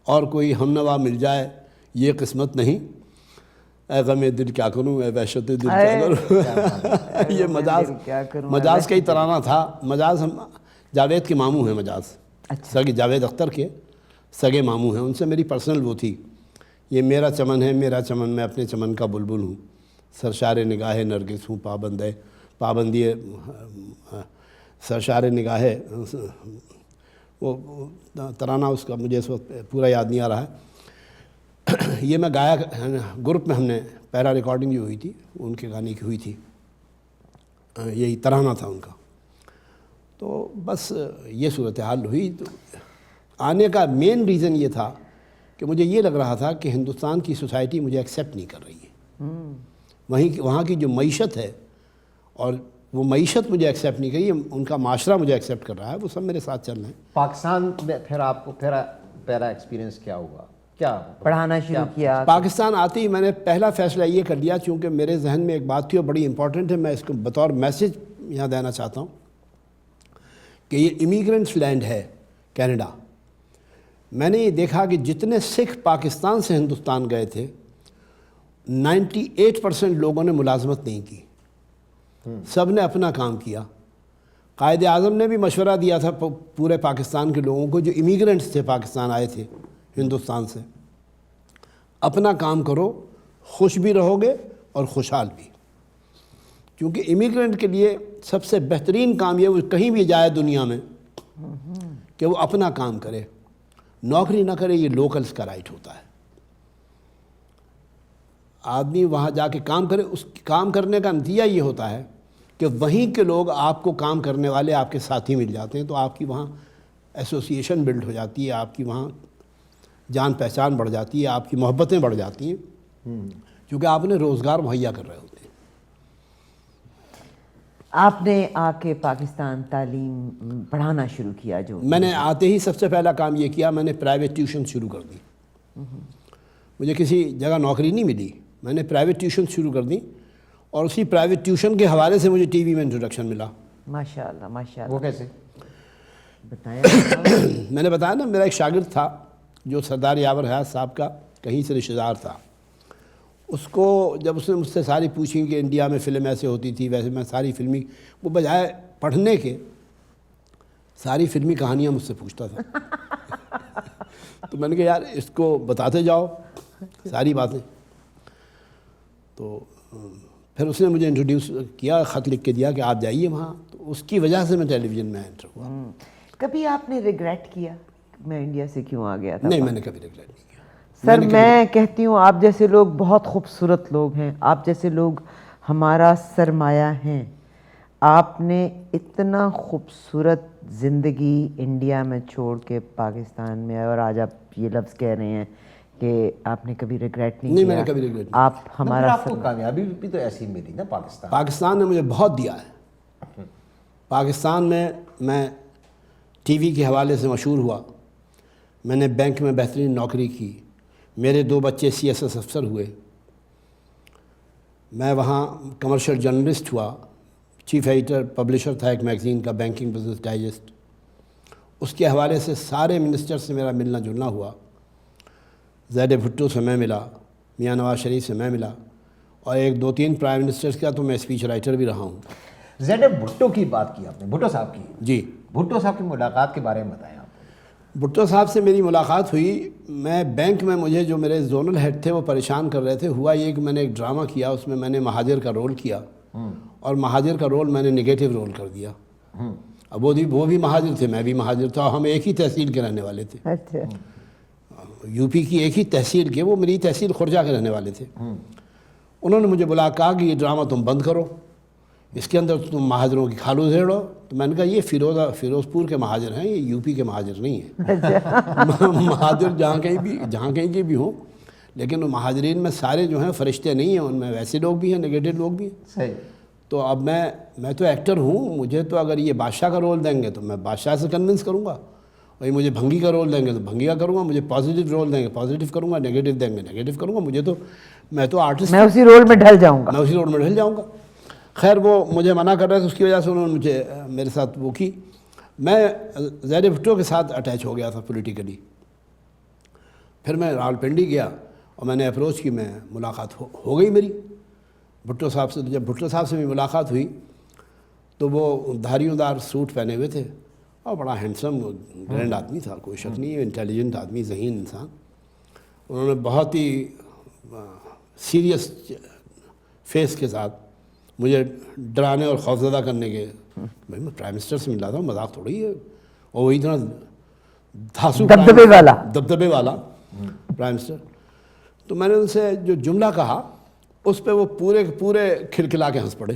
اور کوئی ہم نوا مل جائے یہ قسمت نہیں. اے غم دل کیا کروں, اے وحشت دل کیا کروں. یہ مجاز کا ہی ترانہ تھا. مجاز ہم جاوید کے ماموں ہیں, مجاز سگے جاوید اختر کے سگے ماموں ہیں, ان سے میری پرسنل وہ تھی یہ میرا چمن ہے میرا چمن، میں اپنے چمن کا بلبل ہوں، سرشار نگاہ نرگس ہوں پابندی سرشار نگاہ، وہ ترانہ اس کا مجھے اس وقت پورا یاد نہیں آ رہا ہے. یہ میں گایا گروپ میں، ہم نے پہلا ریکارڈنگ جو ہوئی تھی ان کے گانے کی ہوئی تھی، یہی ترانہ تھا ان کا. تو بس یہ صورتحال ہوئی. تو آنے کا مین ریزن یہ تھا کہ مجھے یہ لگ رہا تھا کہ ہندوستان کی سوسائٹی مجھے ایکسیپٹ نہیں کر رہی ہے، وہاں کی جو معیشت ہے اور وہ معیشت مجھے ایکسیپٹ نہیں کری، ان کا معاشرہ مجھے ایکسیپٹ کر رہا ہے، وہ سب میرے ساتھ چل رہے ہیں. پاکستان میں پھر آپ کو پہلا ایکسپیرینس کیا ہوا؟ کیا پڑھانا شروع کیا؟ پاکستان آتے ہی میں نے پہلا فیصلہ یہ کر لیا، چونکہ میرے ذہن میں ایک بات تھی اور بڑی امپورٹنٹ ہے، میں اس کو بطور میسج یہاں دینا چاہتا ہوں کہ یہ امیگرنٹس لینڈ ہے کینیڈا. میں نے یہ دیکھا کہ جتنے سکھ پاکستان سے ہندوستان گئے تھے 98% لوگوں نے ملازمت نہیں کی، سب نے اپنا کام کیا. قائد اعظم نے بھی مشورہ دیا تھا پورے پاکستان کے لوگوں کو جو امیگرنٹس تھے پاکستان آئے تھے ہندوستان سے، اپنا کام کرو، خوش بھی رہو گے اور خوشحال بھی. کیونکہ امیگرنٹ کے لیے سب سے بہترین کام یہ وہ کہیں بھی جائے دنیا میں کہ وہ اپنا کام کرے، نوکری نہ کرے. یہ لوکلز کا رائٹ ہوتا ہے. آدمی وہاں جا کے کام کرے، اس کام کرنے کا نتیجہ یہ ہوتا ہے کہ وہیں کے لوگ آپ کو کام کرنے والے آپ کے ساتھی مل جاتے ہیں، تو آپ کی وہاں ایسوسیشن بلڈ ہو جاتی ہے، آپ کی وہاں جان پہچان بڑھ جاتی ہے، آپ کی محبتیں بڑھ جاتی ہیں، کیونکہ آپ نے روزگار مہیا کر رہے ہوتے ہیں. آپ نے آ کے پاکستان تعلیم پڑھانا شروع کیا؟ جو میں نے آتے ہی سب سے پہلا کام یہ کیا، میں نے پرائیویٹ ٹیوشن شروع کر دی. مجھے کسی جگہ نوکری نہیں ملی، میں نے پرائیویٹ ٹیوشن شروع کر دی، اور اسی پرائیویٹ ٹیوشن کے حوالے سے مجھے ٹی وی میں انٹروڈکشن ملا. ماشاء اللہ ماشاء اللہ. وہ کیسے؟ بتائیں. میں نے بتایا نا، میرا ایک شاگرد تھا جو سردار یاور حیات صاحب کا کہیں سے رشتہ دار تھا. اس کو جب اس نے مجھ سے ساری پوچھی کہ انڈیا میں فلم ایسے ہوتی تھی ویسے، میں ساری فلمی، وہ بجائے پڑھنے کے ساری فلمی کہانیاں مجھ سے پوچھتا تھا. تو میں نے کہا یار اس کو بتاتے جاؤ ساری باتیں. تو پھر اس نے مجھے انٹروڈیوس کیا، خط لکھ کے دیا کہ آپ جائیے وہاں. تو اس کی وجہ سے میں ٹیلی ویژن میں انٹر ہوا. کبھی آپ نے ریگریٹ کیا میں انڈیا سے کیوں آ گیا تھا؟ نہیں، میں نے کبھی ریگریٹ نہیں کیا. سر میں کہتی ہوں آپ جیسے لوگ بہت خوبصورت لوگ ہیں، آپ جیسے لوگ ہمارا سرمایہ ہیں. آپ نے اتنا خوبصورت زندگی انڈیا میں چھوڑ کے پاکستان میں آئے، اور آج آپ یہ لفظ کہہ رہے ہیں کہ آپ نے کبھی ریگریٹ نہیں کیا. میں نے کبھی ریگریٹ نہیں. آپ ہمارا آپ کو کامیابی بھی تو ایسی ملی نا پاکستان نے مجھے بہت دیا ہے. پاکستان میں ٹی وی کے حوالے سے مشہور ہوا، میں نے بینک میں بہترین نوکری کی، میرے 2 بچے CSS افسر ہوئے، میں وہاں کمرشل جرنلسٹ ہوا، چیف ایڈیٹر پبلشر تھا ایک میگزین کا، بینکنگ بزنس ڈائجسٹ. اس کے حوالے سے سارے منسٹر سے میرا ملنا جلنا ہوا. زید بھٹو سے میں ملا، میاں نواز شریف سے میں ملا، اور 1-2-3 پرائم منسٹرز کا تو میں اسپیچ رائٹر بھی رہا ہوں. زید بھٹو کی بات کی آپ نے، بھٹو صاحب کی. جی، بھٹو صاحب کی ملاقات کے بارے میں بتائیں آپ. بھٹو صاحب سے میری ملاقات ہوئی. میں بینک میں مجھے جو میرے زونل ہیڈ تھے وہ پریشان کر رہے تھے. ہوا یہ کہ میں نے ایک ڈرامہ کیا، اس میں میں نے مہاجر کا رول کیا، اور مہاجر کا رول میں نے نگیٹو رول کر دیا. اب وہ بھی مہاجر تھے، میں بھی مہاجر تھا، اور ہم ایک ہی تحصیل کے رہنے والے تھے. اچھا. یو پی کی ایک ہی تحصیل کے، وہ میری تحصیل خرجہ کے رہنے والے تھے. انہوں نے مجھے بلا کہا کہ یہ ڈرامہ تم بند کرو، اس کے اندر تم مہاجروں کی کھالو زیڑو. تو میں نے کہا یہ فیروزپور کے مہاجر ہیں، یہ یو پی کے مہاجر نہیں ہیں. مہاجر جہاں کہیں کے بھی ہوں، لیکن مہاجرین میں سارے جو ہیں فرشتے نہیں ہیں، ان میں ویسے لوگ بھی ہیں، نگیٹو لوگ بھی ہیں. صحیح. تو اب میں تو ایکٹر ہوں، مجھے تو اگر یہ بادشاہ کا رول دیں گے تو میں بادشاہ سے کنونس کروں گا، اور مجھے بھنگی کا رول دیں گے تو بھنگی کا کروں گا، مجھے پازیٹیو رول دیں گے پازیٹیو کروں گا، نیگیٹو دیں گے نیگیٹو کروں گا. میں تو آرٹسٹ، میں اسی رول میں ڈھل جاؤں گا. خیر وہ مجھے منع کر رہے تھے، اس کی وجہ سے انہوں نے مجھے میرے ساتھ وہ کی. میں زید بھٹو کے ساتھ اٹیچ ہو گیا تھا پولیٹیکلی. پھر میں راولپنڈی گیا اور میں نے اپروچ کی، میں ملاقات ہو گئی میری بھٹو صاحب سے. جب بھٹو صاحب سے بھی ملاقات ہوئی تو وہ دھاریوں دار سوٹ پہنے ہوئے تھے، اور بڑا ہینڈسم گرینڈ آدمی تھا، کوئی شک نہیں، انٹیلیجنٹ آدمی، ذہین انسان. انہوں نے بہت ہی سیریس فیس کے ساتھ مجھے ڈرانے اور خوفزدہ کرنے کے، بھائی میں پرائم منسٹر سے ملا تھا، مذاق تھوڑی ہے، اور وہی اتنا دھاسو دبدبے والا پرائم منسٹر. تو میں نے ان سے جو جملہ کہا اس پہ وہ پورے پورے کھلکھلا کے ہنس پڑے.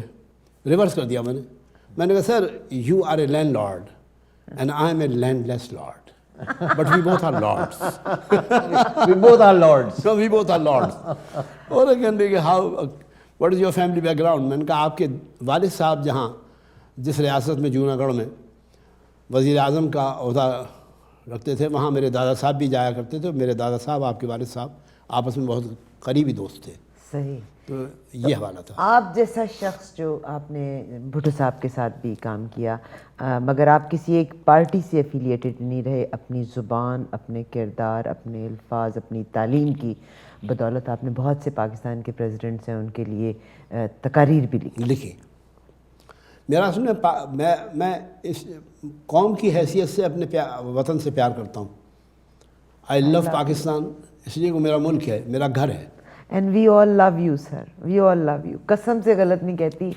ریورس کر دیا میں نے کہا sir you are a landlord and I am a landless lord but we both are lords. We both are lords. So we both are lords. اور اگین کہ how what is your family back ground. میں نے کہا آپ کے والد صاحب جہاں جس ریاست میں جوناگڑھ میں وزیر اعظم کا عہدہ رکھتے تھے وہاں میرے دادا صاحب بھی جایا کرتے تھے. میرے دادا صاحب آپ کے والد صاحب آپس میں بہت قریبی دوست تھے. صحیح. تو یہ حوالہ تھا. آپ جیسا شخص جو آپ نے بھٹو صاحب کے ساتھ بھی کام کیا مگر آپ کسی ایک پارٹی سے افیلیٹڈ نہیں رہے، اپنی زبان، اپنے کردار، اپنے الفاظ، اپنی تعلیم کی بدولت آپ نے بہت سے پاکستان کے پریزیڈنٹس ہیں ان کے لیے تقاریر بھی لکھی. میرا سنیں میں اس قوم کی حیثیت سے اپنے وطن سے پیار کرتا ہوں. آئی لو پاکستان اس لیے کہ میرا ملک ہے، میرا گھر ہے. And we all love you sir, we all love you. قسم سے غلط نہیں کہتی،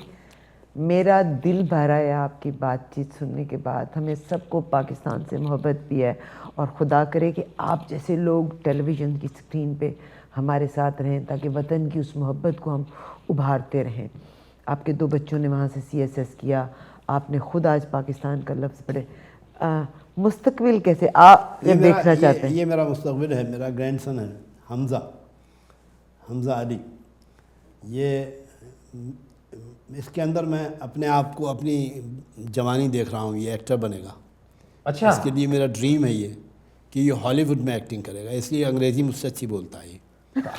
میرا دل بھرا ہے آپ کی بات چیت سننے کے بعد. ہمیں سب کو پاکستان سے محبت بھی ہے اور خدا کرے کہ آپ جیسے لوگ ٹیلی ویژن کی اسکرین پہ ہمارے ساتھ رہیں تاکہ وطن کی اس محبت کو ہم ابھارتے رہیں. آپ کے 2 بچوں نے وہاں سے CSS کیا، آپ نے خود آج پاکستان کا لفظ پڑھے. مستقبل کیسے آپ دیکھنا چاہتے ہیں؟ یہ میرا مستقبل ہے. میرا گرینڈ سن ہے حمزہ علی. یہ اس کے اندر میں اپنے آپ کو اپنی جوانی دیکھ رہا ہوں. یہ ایکٹر بنے گا. اچھا. اس کے لیے میرا ڈریم ہے یہ کہ یہ ہالی ووڈ میں ایکٹنگ کرے گا. اس لیے انگریزی مجھ سے اچھی بولتا ہے.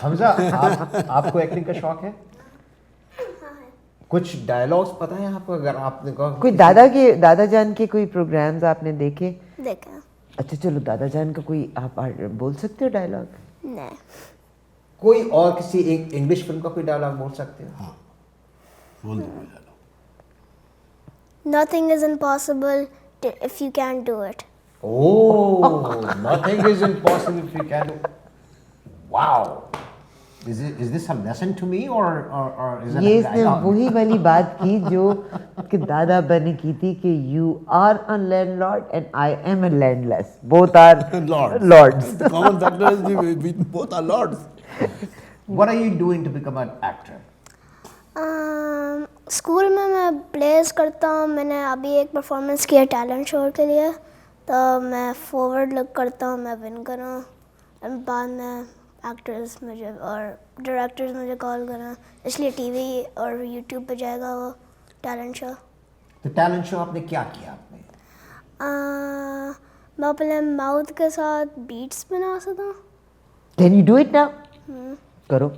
حمزہ آپ کو ایکٹنگ کا شوق ہے؟ کچھ ڈائلاگس پتہ ہیں آپ کو؟ اگر آپ نے کہا کوئی دادا جان کے کوئی پروگرامز آپ نے دیکھے؟ دیکھا. اچھا چلو دادا جان کا کوئی آپ بول سکتے ہو ڈائلاگ؟ نہیں. کوئی اور کسی ایک انگلش فلم کا کوئی ڈائلاگ بول سکتے ہو؟ ہاں بول دو. Nothing is impossible if you can't do it. Oh, nothing is impossible if you can do. Wow. Is this a lesson to me or is it یہ a اس نے dialogue? وہی والی بات کی جو کہ دادا نے کی تھی کہ you are a landlord and I am a landless. Both are lords. Common factor is we both are lords. What are you doing to become an actor? School میں پلیز کرتا ہوں. میں نے ابھی ایک performance کیا talent شو کے لیے، تو میں فارورڈ لک کرتا ہوں میں ون کروں. بعد میں ایکٹرز مجھے اور ڈائریکٹرز مجھے کال کریں، اس لیے ٹی وی اور یوٹیوب پہ جائے گا وہ ٹیلنٹ شو. تو ٹیلنٹ شو آپ نے کیا کیا؟ آپ نے میں اپنے ماؤتھ کے ساتھ بیٹس بنا سکتا ہوں. Can you do it now? کرو.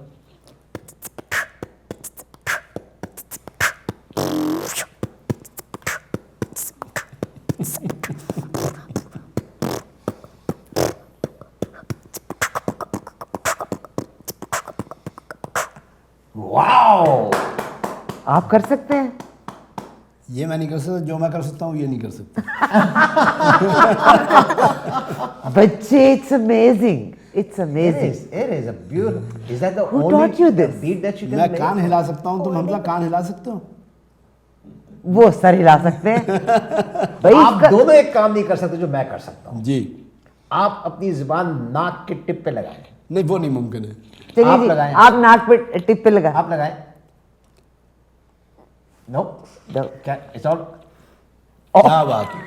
واو. آپ کر سکتے ہیں؟ یہ میں نہیں کر سکتا. جو میں کر سکتا ہوں یہ نہیں کر سکتا. بچے it's amazing. It's amazing. It is a beautiful. Is that the Who only taught you this? beat that you can میں make? کان ہلا سکتا ہوں. تم حمزہ کان ہلا سکتے ہو؟ وہ سر ہلا سکتے ہیں. بھائی آپ دونوں ایک کام نہیں کر سکتے جو میں کر سکتا ہوں. جی. آپ اپنی زبان ناک کے ٹپ پہ لگائیں. نہیں وہ نہیں ممکن ہے. چلیے آپ جی لگائیں. آپ ناک پہ ٹپ پہ لگائیں. آپ لگائیں. نو کیا اٹس آل. کیا بات ہے.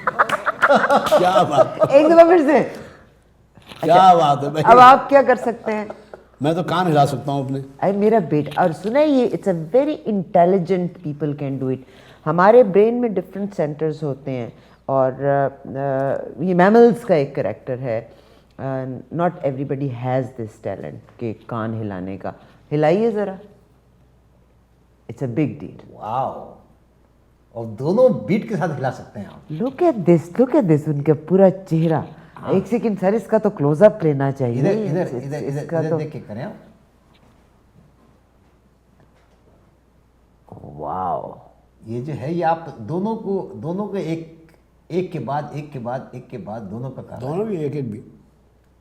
کیا بات ہے. ایک دفعہ پھر سے. کیا بات ہے بھائی. اب آپ کیا کر سکتے ہیں؟ میں تو کان ہلا سکتا ہوں اپنے. ارے میرا بیٹا. اور سنا یہ it's a very intelligent people can do it. ہمارے برین میں ڈفرینٹ سینٹرز ہوتے ہیں اور یہ میملس کا ایک کریکٹر ہے. Not everybody has this talent کہ کان ہلانے کا. ہلائیے ذرا. It's a big deal. Wow. اور دونوں بیٹ کے ساتھ ہلا سکتے ہیں آپ. Look at this. ان کا پورا چہرہ. ایک سیکنڈ سر اس کا تو کلوز اپ لینا چاہیے. ادھر دیکھ کے کریں آپ. واو. یہ جو ہے یہ آپ دونوں کو ایک کے بعد ایک کے بعد دونوں کا کام. دونوں بھی ایک ایک بھی.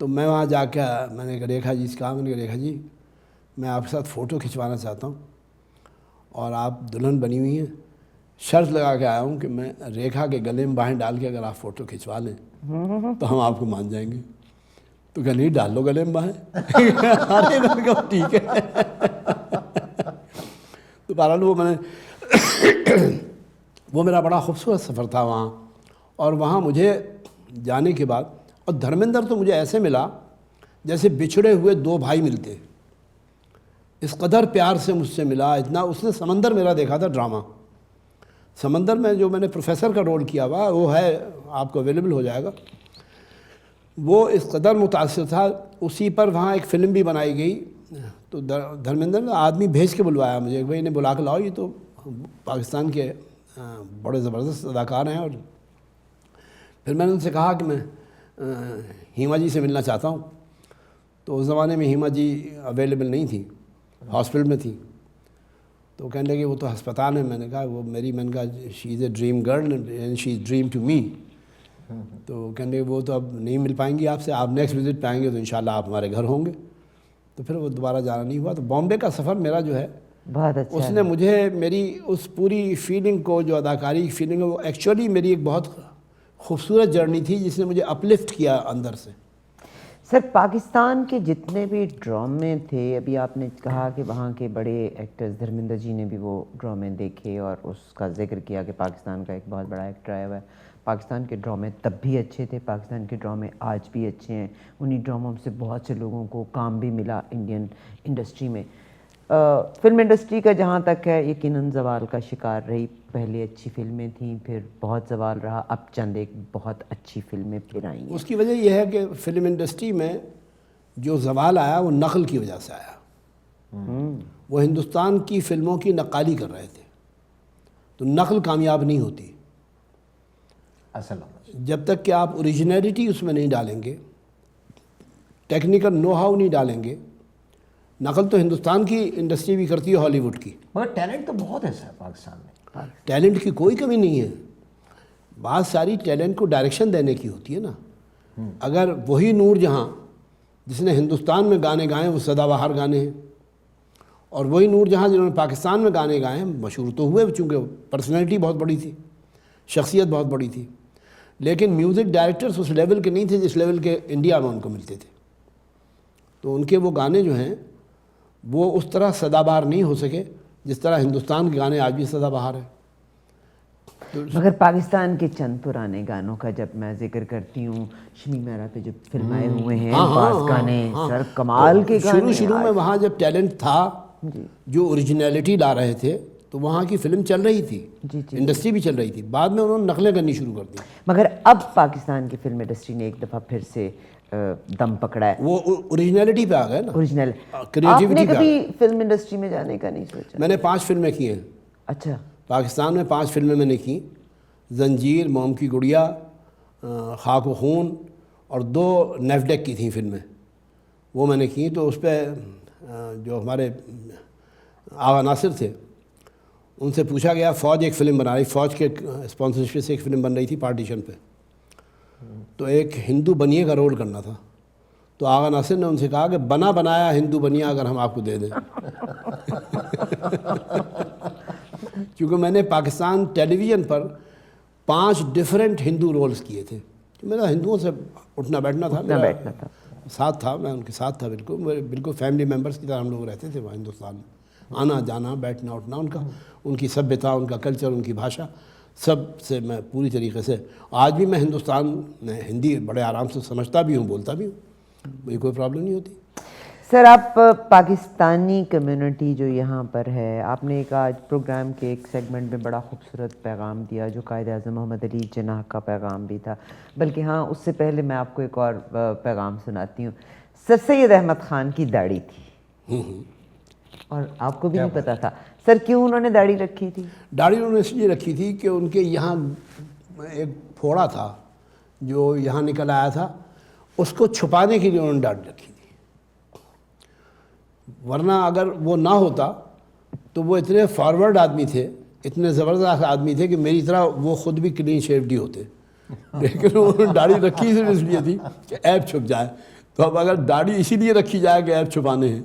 تو میں وہاں جا کے میں نے کہا ریکھا جی سے کہا، میں نے کہا ریکھا جی میں آپ کے ساتھ فوٹو کھنچوانا چاہتا ہوں اور آپ دلہن بنی ہوئی ہیں، شرط لگا کے آیا ہوں کہ میں ریکھا کے گلے میں باہیں ڈال کے اگر آپ فوٹو کھنچوا لیں تو ہم آپ کو مان جائیں گے۔ تو کہ نہیں ڈال لو گلے میں باہیں۔ ارے میں نے کہا ٹھیک ہے۔ تو بہرحال وہ میں نے وہ میرا بڑا خوبصورت سفر تھا وہاں، اور وہاں مجھے جانے کے بعد، اور دھرمیندر تو مجھے ایسے ملا جیسے بچھڑے ہوئے دو بھائی ملتے، اس قدر پیار سے مجھ سے ملا اتنا۔ اس نے سمندر میرا دیکھا تھا ڈرامہ، سمندر میں جو میں نے پروفیسر کا رول کیا ہوا وہ ہے آپ کو اویلیبل ہو جائے گا، وہ اس قدر متاثر تھا۔ اسی پر وہاں ایک فلم بھی بنائی گئی، تو دھرمیندر نے آدمی بھیج کے بلوایا مجھے کہ بھائی انہیں بلا کے لاؤ، یہ تو پاکستان کے بڑے زبردست اداکار ہیں۔ اور پھر میں نے ان سے کہا کہ میں ہیما جی سے ملنا چاہتا ہوں، تو اس زمانے میں ہیما جی اویلیبل نہیں تھی، ہاسپٹل میں تھی۔ تو کہنے لگے وہ تو ہسپتال میں۔ میں نے کہا وہ میں نے کہا she is a dream girl and she is dream to me. تو کہنے لگے وہ تو اب نہیں مل پائیں گی آپ سے، آپ نیکسٹ وزٹ پہ آئیں گے تو انشاءاللہ آپ ہمارے گھر ہوں گے۔ تو پھر وہ دوبارہ جانا نہیں ہوا۔ تو بامبے کا سفر میرا جو ہے بہت اچھا اس نے مجھے میری اس پوری فیلنگ کو، جو اداکاری کی فیلنگ ہے، وہ ایکچولی میری ایک بہت خوبصورت جرنی تھی جس نے مجھے اپلفٹ کیا اندر سے۔ سر پاکستان کے جتنے بھی ڈرامے تھے، ابھی آپ نے کہا کہ وہاں کے بڑے ایکٹرز، دھرمیندر جی نے بھی وہ ڈرامے دیکھے اور اس کا ذکر کیا کہ پاکستان کا ایک بہت بڑا ایکٹر آیا ہوا ہے۔ پاکستان کے ڈرامے تب بھی اچھے تھے، پاکستان کے ڈرامے آج بھی اچھے ہیں، انہی ڈراموں سے بہت سے لوگوں کو کام بھی ملا انڈین انڈسٹری میں۔ فلم انڈسٹری کا جہاں تک ہے یقیناً زوال کا شکار رہی، پہلے اچھی فلمیں تھیں، پھر بہت زوال رہا، اب چند ایک بہت اچھی فلمیں پھر آئی ہیں۔ اس کی وجہ یہ ہے کہ فلم انڈسٹری میں جو زوال آیا وہ نقل کی وجہ سے آیا۔ وہ ہندوستان کی فلموں کی نقالی کر رہے تھے، تو نقل کامیاب نہیں ہوتی اصل جب تک کہ آپ اوریجنیلٹی اس میں نہیں ڈالیں گے، ٹیکنیکل نو ہاؤ نہیں ڈالیں گے۔ نقل تو ہندوستان کی انڈسٹری بھی کرتی ہے، ہالی ووڈ کی، مگر ٹیلنٹ تو بہت ہے سر پاکستان میں۔ ٹیلنٹ کی کوئی کمی نہیں ہے۔ بات ساری ٹیلنٹ کو ڈائریکشن دینے کی ہوتی ہے نا۔ اگر وہی نور جہاں جس نے ہندوستان میں گانے گائے وہ سدا بہار گانے ہیں، اور وہی نور جہاں جنہوں نے پاکستان میں گانے گائے ہیں مشہور تو ہوئے چونکہ پرسنالٹی بہت بڑی تھی، شخصیت بہت بڑی تھی، لیکن میوزک ڈائریکٹرز اس لیول کے نہیں تھے جس لیول کے انڈیا میں ان کو ملتے تھے۔ تو ان کے وہ گانے جو ہیں وہ اس طرح سدا بہار نہیں ہو سکے جس طرح ہندوستان کے گانے آج بھی سدا بہار ہیں۔ مگر پاکستان کے چند پرانے گانوں کا جب میں ذکر کرتی ہوں، شمی میرا پہ جو فلمائے ہوئے ہیں بعض گانے سر کمال کے گانے، شروع میں وہاں جب ٹیلنٹ تھا جو اوریجنیلٹی لا رہے تھے تو وہاں کی فلم چل رہی تھی، انڈسٹری بھی چل رہی تھی۔ بعد میں انہوں نے نقلیں کرنی شروع کر دی، مگر اب پاکستان کی فلم انڈسٹری نے ایک دفعہ پھر سے دم پکڑا ہے، وہ اوریجنیلٹی پہ آ گئے نا، اوریجنل۔ آپ کریٹیوٹی نے پہ آ کبھی فلم انڈسٹری میں جانے کا نہیں سوچا؟ میں نے 5 فلمیں کی ہیں اچھا، پاکستان میں، 5 فلمیں میں نے کی، زنجیر، موم کی گڑیا، خاک و خون، اور 2 نیفڈیک کی تھیں فلمیں، وہ میں نے کی۔ تو اس پہ جو ہمارے آغا ناصر تھے ان سے پوچھا گیا، فوج ایک فلم بنا رہی، فوج کے اسپانسرشپ سے ایک فلم بن رہی تھی پارٹیشن پہ، تو ایک ہندو بنیے کا رول کرنا تھا۔ تو آغا ناصر نے ان سے کہا کہ بنا بنایا ہندو بنیا اگر ہم آپ کو دے دیں کیونکہ میں نے پاکستان ٹیلی ویژن پر 5 ڈیفرنٹ ہندو رولز کیے تھے۔ میرا ہندوؤں سے اٹھنا بیٹھنا تھا، میرا ساتھ تھا، میں ان کے ساتھ تھا، بالکل فیملی ممبرس کی طرح ہم لوگ رہتے تھے وہاں ہندوستان میں، آنا جانا بیٹھنا اٹھنا، ان کی سبھیتا، ان کا کلچر، ان کی بھاشا، سب سے میں پوری طریقے سے، آج بھی میں ہندوستان میں ہندی بڑے آرام سے سمجھتا بھی ہوں، بولتا بھی ہوں، مجھے کوئی پرابلم نہیں ہوتی۔ سر آپ پاکستانی کمیونٹی جو یہاں پر ہے، آپ نے ایک آج پروگرام کے ایک سیگمنٹ میں بڑا خوبصورت پیغام دیا جو قائد اعظم محمد علی جناح کا پیغام بھی تھا، بلکہ ہاں اس سے پہلے میں آپ کو ایک اور پیغام سناتی ہوں۔ سر سید احمد خان کی داڑھی تھی اور آپ کو بھی نہیں پتا تھا، سر کیوں انہوں نے داڑھی رکھی تھی؟ داڑھی انہوں نے اس لیے رکھی تھی کہ ان کے یہاں ایک پھوڑا تھا جو یہاں نکل آیا تھا، اس کو چھپانے کے لیے انہوں نے داڑھی رکھی تھی، ورنہ اگر وہ نہ ہوتا تو وہ اتنے فارورڈ آدمی تھے، اتنے زبردست آدمی تھے کہ میری طرح وہ خود بھی کلین شیوڈ ہی ہوتے، لیکن انہوں نے داڑھی رکھی صرف اس لیے تھی کہ عیب چھپ جائے۔ تو اب اگر داڑھی اسی لیے رکھی جائے کہ ایپ چھپانے ہیں.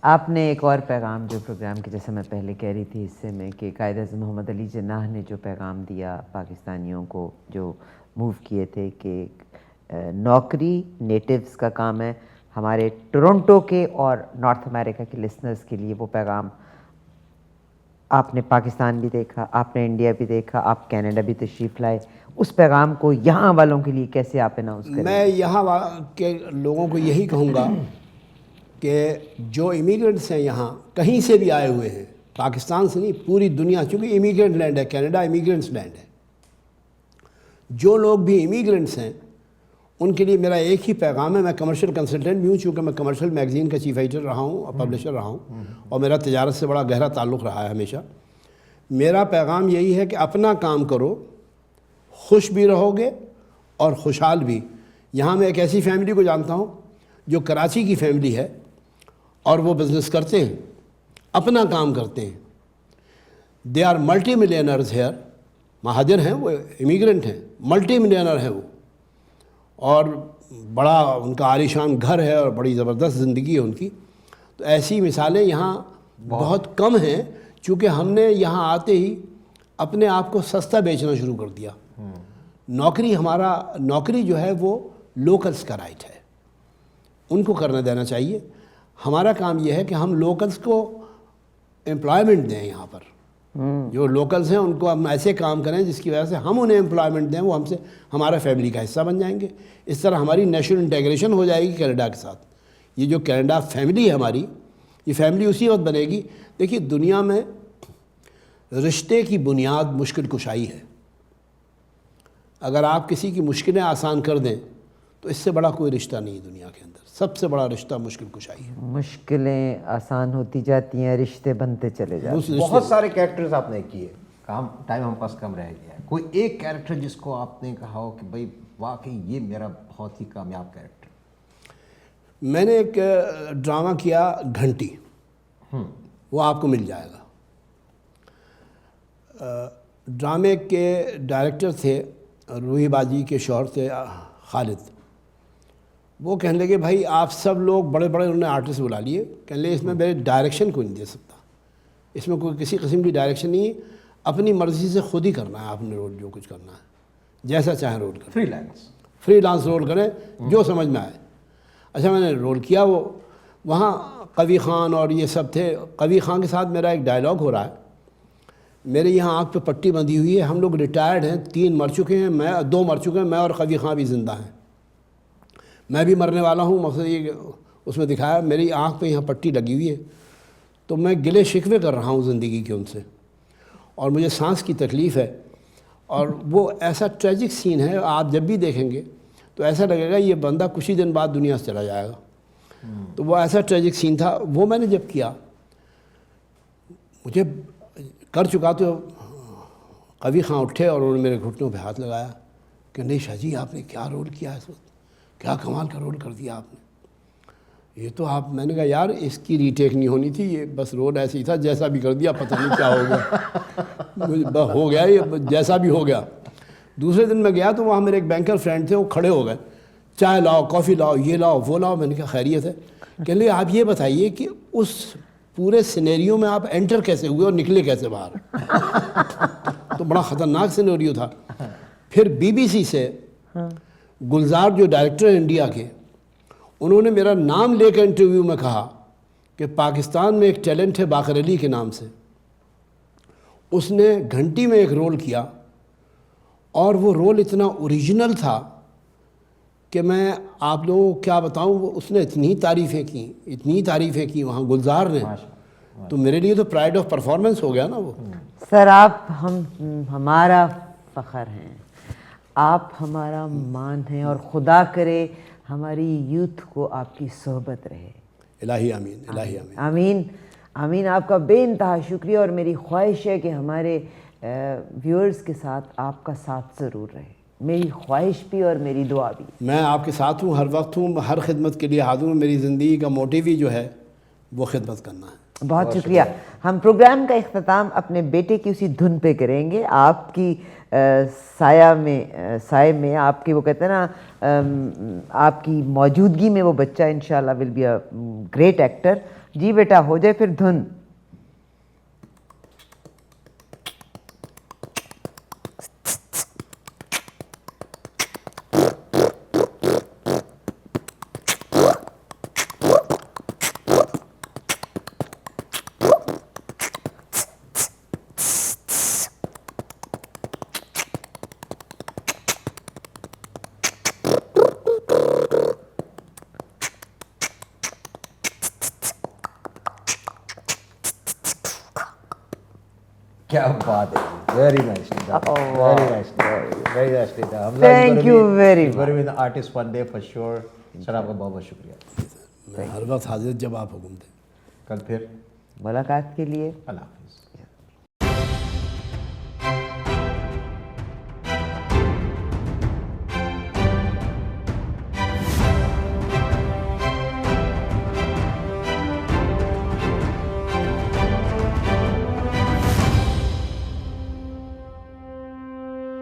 آپ نے ایک اور پیغام جو پروگرام کے جیسے میں پہلے کہہ رہی تھی حصے میں کہ قائد اعظم محمد علی جناح نے جو پیغام دیا پاکستانیوں کو جو موو کیے تھے کہ نوکری نیٹیوز کا کام ہے. ہمارے ٹورنٹو کے اور نارتھ امریکہ کے لسنرز کے لیے وہ پیغام آپ نے پاکستان بھی دیکھا, آپ نے انڈیا بھی دیکھا, آپ کینیڈا بھی تشریف لائے, اس پیغام کو یہاں والوں کے لیے کیسے آپ اناؤنس کریں؟ میں یہاں کے لوگوں کو یہی کہوں گا کہ جو امیگرنٹس ہیں یہاں کہیں سے بھی آئے ہوئے ہیں, پاکستان سے نہیں پوری دنیا, چونکہ امیگرنٹ لینڈ ہے کینیڈا, امیگرنٹس لینڈ ہے, جو لوگ بھی امیگرنٹس ہیں ان کے لیے میرا ایک ہی پیغام ہے. میں کمرشل کنسلٹنٹ بھی ہوں, چونکہ میں کمرشل میگزین کا چیف ایڈیٹر رہا ہوں اور پبلشر رہا ہوں, اور میرا تجارت سے بڑا گہرا تعلق رہا ہے ہمیشہ. میرا پیغام یہی ہے کہ اپنا کام کرو, خوش بھی رہو گے اور خوشحال بھی. یہاں میں ایک ایسی فیملی کو جانتا ہوں جو کراچی کی فیملی ہے اور وہ بزنس کرتے ہیں, اپنا کام کرتے ہیں. دے آر ملٹی ملینرز ہیئر, مہاجر ہیں وہ, امیگرنٹ ہیں, ملٹی ملینر ہیں وہ, اور بڑا ان کا عالیشان گھر ہے اور بڑی زبردست زندگی ہے ان کی. تو ایسی مثالیں یہاں بہت کم ہیں, چونکہ ہم نے یہاں آتے ہی اپنے آپ کو سستا بیچنا شروع کر دیا. نوکری جو ہے وہ لوکلز کا رائٹ ہے, ان کو کرنا دینا چاہیے. ہمارا کام یہ ہے کہ ہم لوکلز کو امپلائمنٹ دیں. یہاں پر جو لوکلز ہیں ان کو ہم ایسے کام کریں جس کی وجہ سے ہم انہیں امپلائمنٹ دیں, وہ ہم سے ہمارا فیملی کا حصہ بن جائیں گے. اس طرح ہماری نیشنل انٹیگریشن ہو جائے گی کینیڈا کے ساتھ. یہ جو کینیڈا فیملی ہے ہماری, یہ فیملی اسی وقت بنے گی. دیکھیے دنیا میں رشتے کی بنیاد مشکل کشائی ہے. اگر آپ کسی کی مشکلیں آسان کر دیں تو اس سے بڑا کوئی رشتہ نہیں دنیا کے اندر. سب سے بڑا رشتہ مشکل کشائی ہے. مشکلیں آسان ہوتی جاتی ہیں, رشتے بنتے چلے جاتے ہیں. بہت سارے کیریکٹرز آپ نے کیے, ٹائم ہم پاس کم رہ گیا ہے. کوئی ایک کیریکٹر جس کو آپ نے کہا ہو کہ بھائی واقعی یہ میرا بہت ہی کامیاب کیریکٹر؟ میں نے ایک ڈرامہ کیا گھنٹی, وہ آپ کو مل جائے گا. ڈرامے کے ڈائریکٹر تھے روحی باجی کے شوہر تھے خالد. وہ کہنے لگے بھائی آپ سب لوگ بڑے بڑے انہوں نے آرٹسٹ بلا لیے, کہنے لگے اس میں میرے ڈائریکشن کو نہیں دے سکتا, اس میں کوئی کسی قسم کی ڈائریکشن نہیں ہے, اپنی مرضی سے خود ہی کرنا ہے آپ نے رول, جو کچھ کرنا ہے جیسا چاہیں رول کریں, فری لانس رول کریں جو سمجھ میں آئے. اچھا میں نے رول کیا. وہ وہاں قوی خان اور یہ سب تھے. قوی خان کے ساتھ میرا ایک ڈائلاگ ہو رہا ہے, میرے یہاں آنکھ پہ پٹی بندھی ہوئی ہے, ہم لوگ ریٹائرڈ ہیں, 3 مر چکے ہیں, 2 مر چکے ہیں, میں اور قوی خان بھی زندہ ہیں, میں بھی مرنے والا ہوں. مقصد یہ کہ اس میں دکھایا میری آنکھ پہ یہاں پٹی لگی ہوئی ہے, تو میں گلے شکوے کر رہا ہوں زندگی کے ان سے, اور مجھے سانس کی تکلیف ہے. اور وہ ایسا ٹریجک سین ہے, آپ جب بھی دیکھیں گے تو ایسا لگے گا یہ بندہ کچھ ہی دن بعد دنیا سے چلا جائے گا. تو وہ ایسا ٹریجک سین تھا. وہ میں نے جب کیا, مجھے کر چکا تو قوی خان اٹھے اور انہوں نے میرے گھٹنوں پہ ہاتھ لگایا کہ نہیں شاہ جی آپ نے کیا رول کیا ہے اس وقت, کیا کمال کا رول کر دیا آپ نے, یہ تو آپ. میں نے کہا یار اس کی ری ٹیک نہیں ہونی تھی, یہ بس رول ایسے ہی تھا, جیسا بھی کر دیا پتہ نہیں کیا ہو گیا, ہو گیا یہ جیسا بھی ہو گیا. دوسرے دن میں گیا تو وہاں میرے ایک بینکر فرینڈ تھے, وہ کھڑے ہو گئے, چائے لاؤ, کافی لاؤ, یہ لاؤ, وہ لاؤ. میں نے کہا خیریت ہے؟ کہنے لگے آپ یہ بتائیے کہ اس پورے سینیریو میں آپ انٹر کیسے ہوئے اور نکلے کیسے باہر؟ تو بڑا خطرناک سینیریو تھا. پھر BBC سے گلزار جو ڈائریکٹر ہیں انڈیا کے, انہوں نے میرا نام لے کر انٹرویو میں کہا کہ پاکستان میں ایک ٹیلنٹ ہے باقر علی کے نام سے, اس نے گھنٹی میں ایک رول کیا اور وہ رول اتنا اوریجنل تھا کہ میں آپ لوگوں کو کیا بتاؤں. اس نے اتنی تعریفیں کی وہاں گلزار نے, تو میرے لیے تو پرائڈ آف پرفارمنس ہو گیا نا وہ. سر آپ ہمارا فخر ہیں, آپ ہمارا مان ہیں, اور خدا کرے ہماری یوتھ کو آپ کی صحبت رہے. الہی آمین, الہی آمین, آمین آمین. آپ کا بے انتہا شکریہ, اور میری خواہش ہے کہ ہمارے ویورز کے ساتھ آپ کا ساتھ ضرور رہے. میری خواہش بھی اور میری دعا بھی. میں آپ کے ساتھ ہوں, ہر وقت ہوں, ہر خدمت کے لیے حاضر ہوں. میری زندگی کا موٹیو ہی جو ہے وہ خدمت کرنا ہے. بہت شکریہ. ہم پروگرام کا اختتام اپنے بیٹے کی اسی دھن پہ کریں گے. آپ کی سائے میں آپ کی وہ کہتے ہیں نا آپ کی موجودگی میں وہ بچہ انشاءاللہ will be a great actor. جی بیٹا ہو جائے پھر دھن. کیا بات ہے, very nicely done, very nicely, very nicely done. Thank you very much. Going to be the artist one day for sure. سر آپ کا بہت بہت شکریہ. میں ہر وقت حاضر جب آپ حکم دیں. کل پھر ملاقات کے لیے اللہ.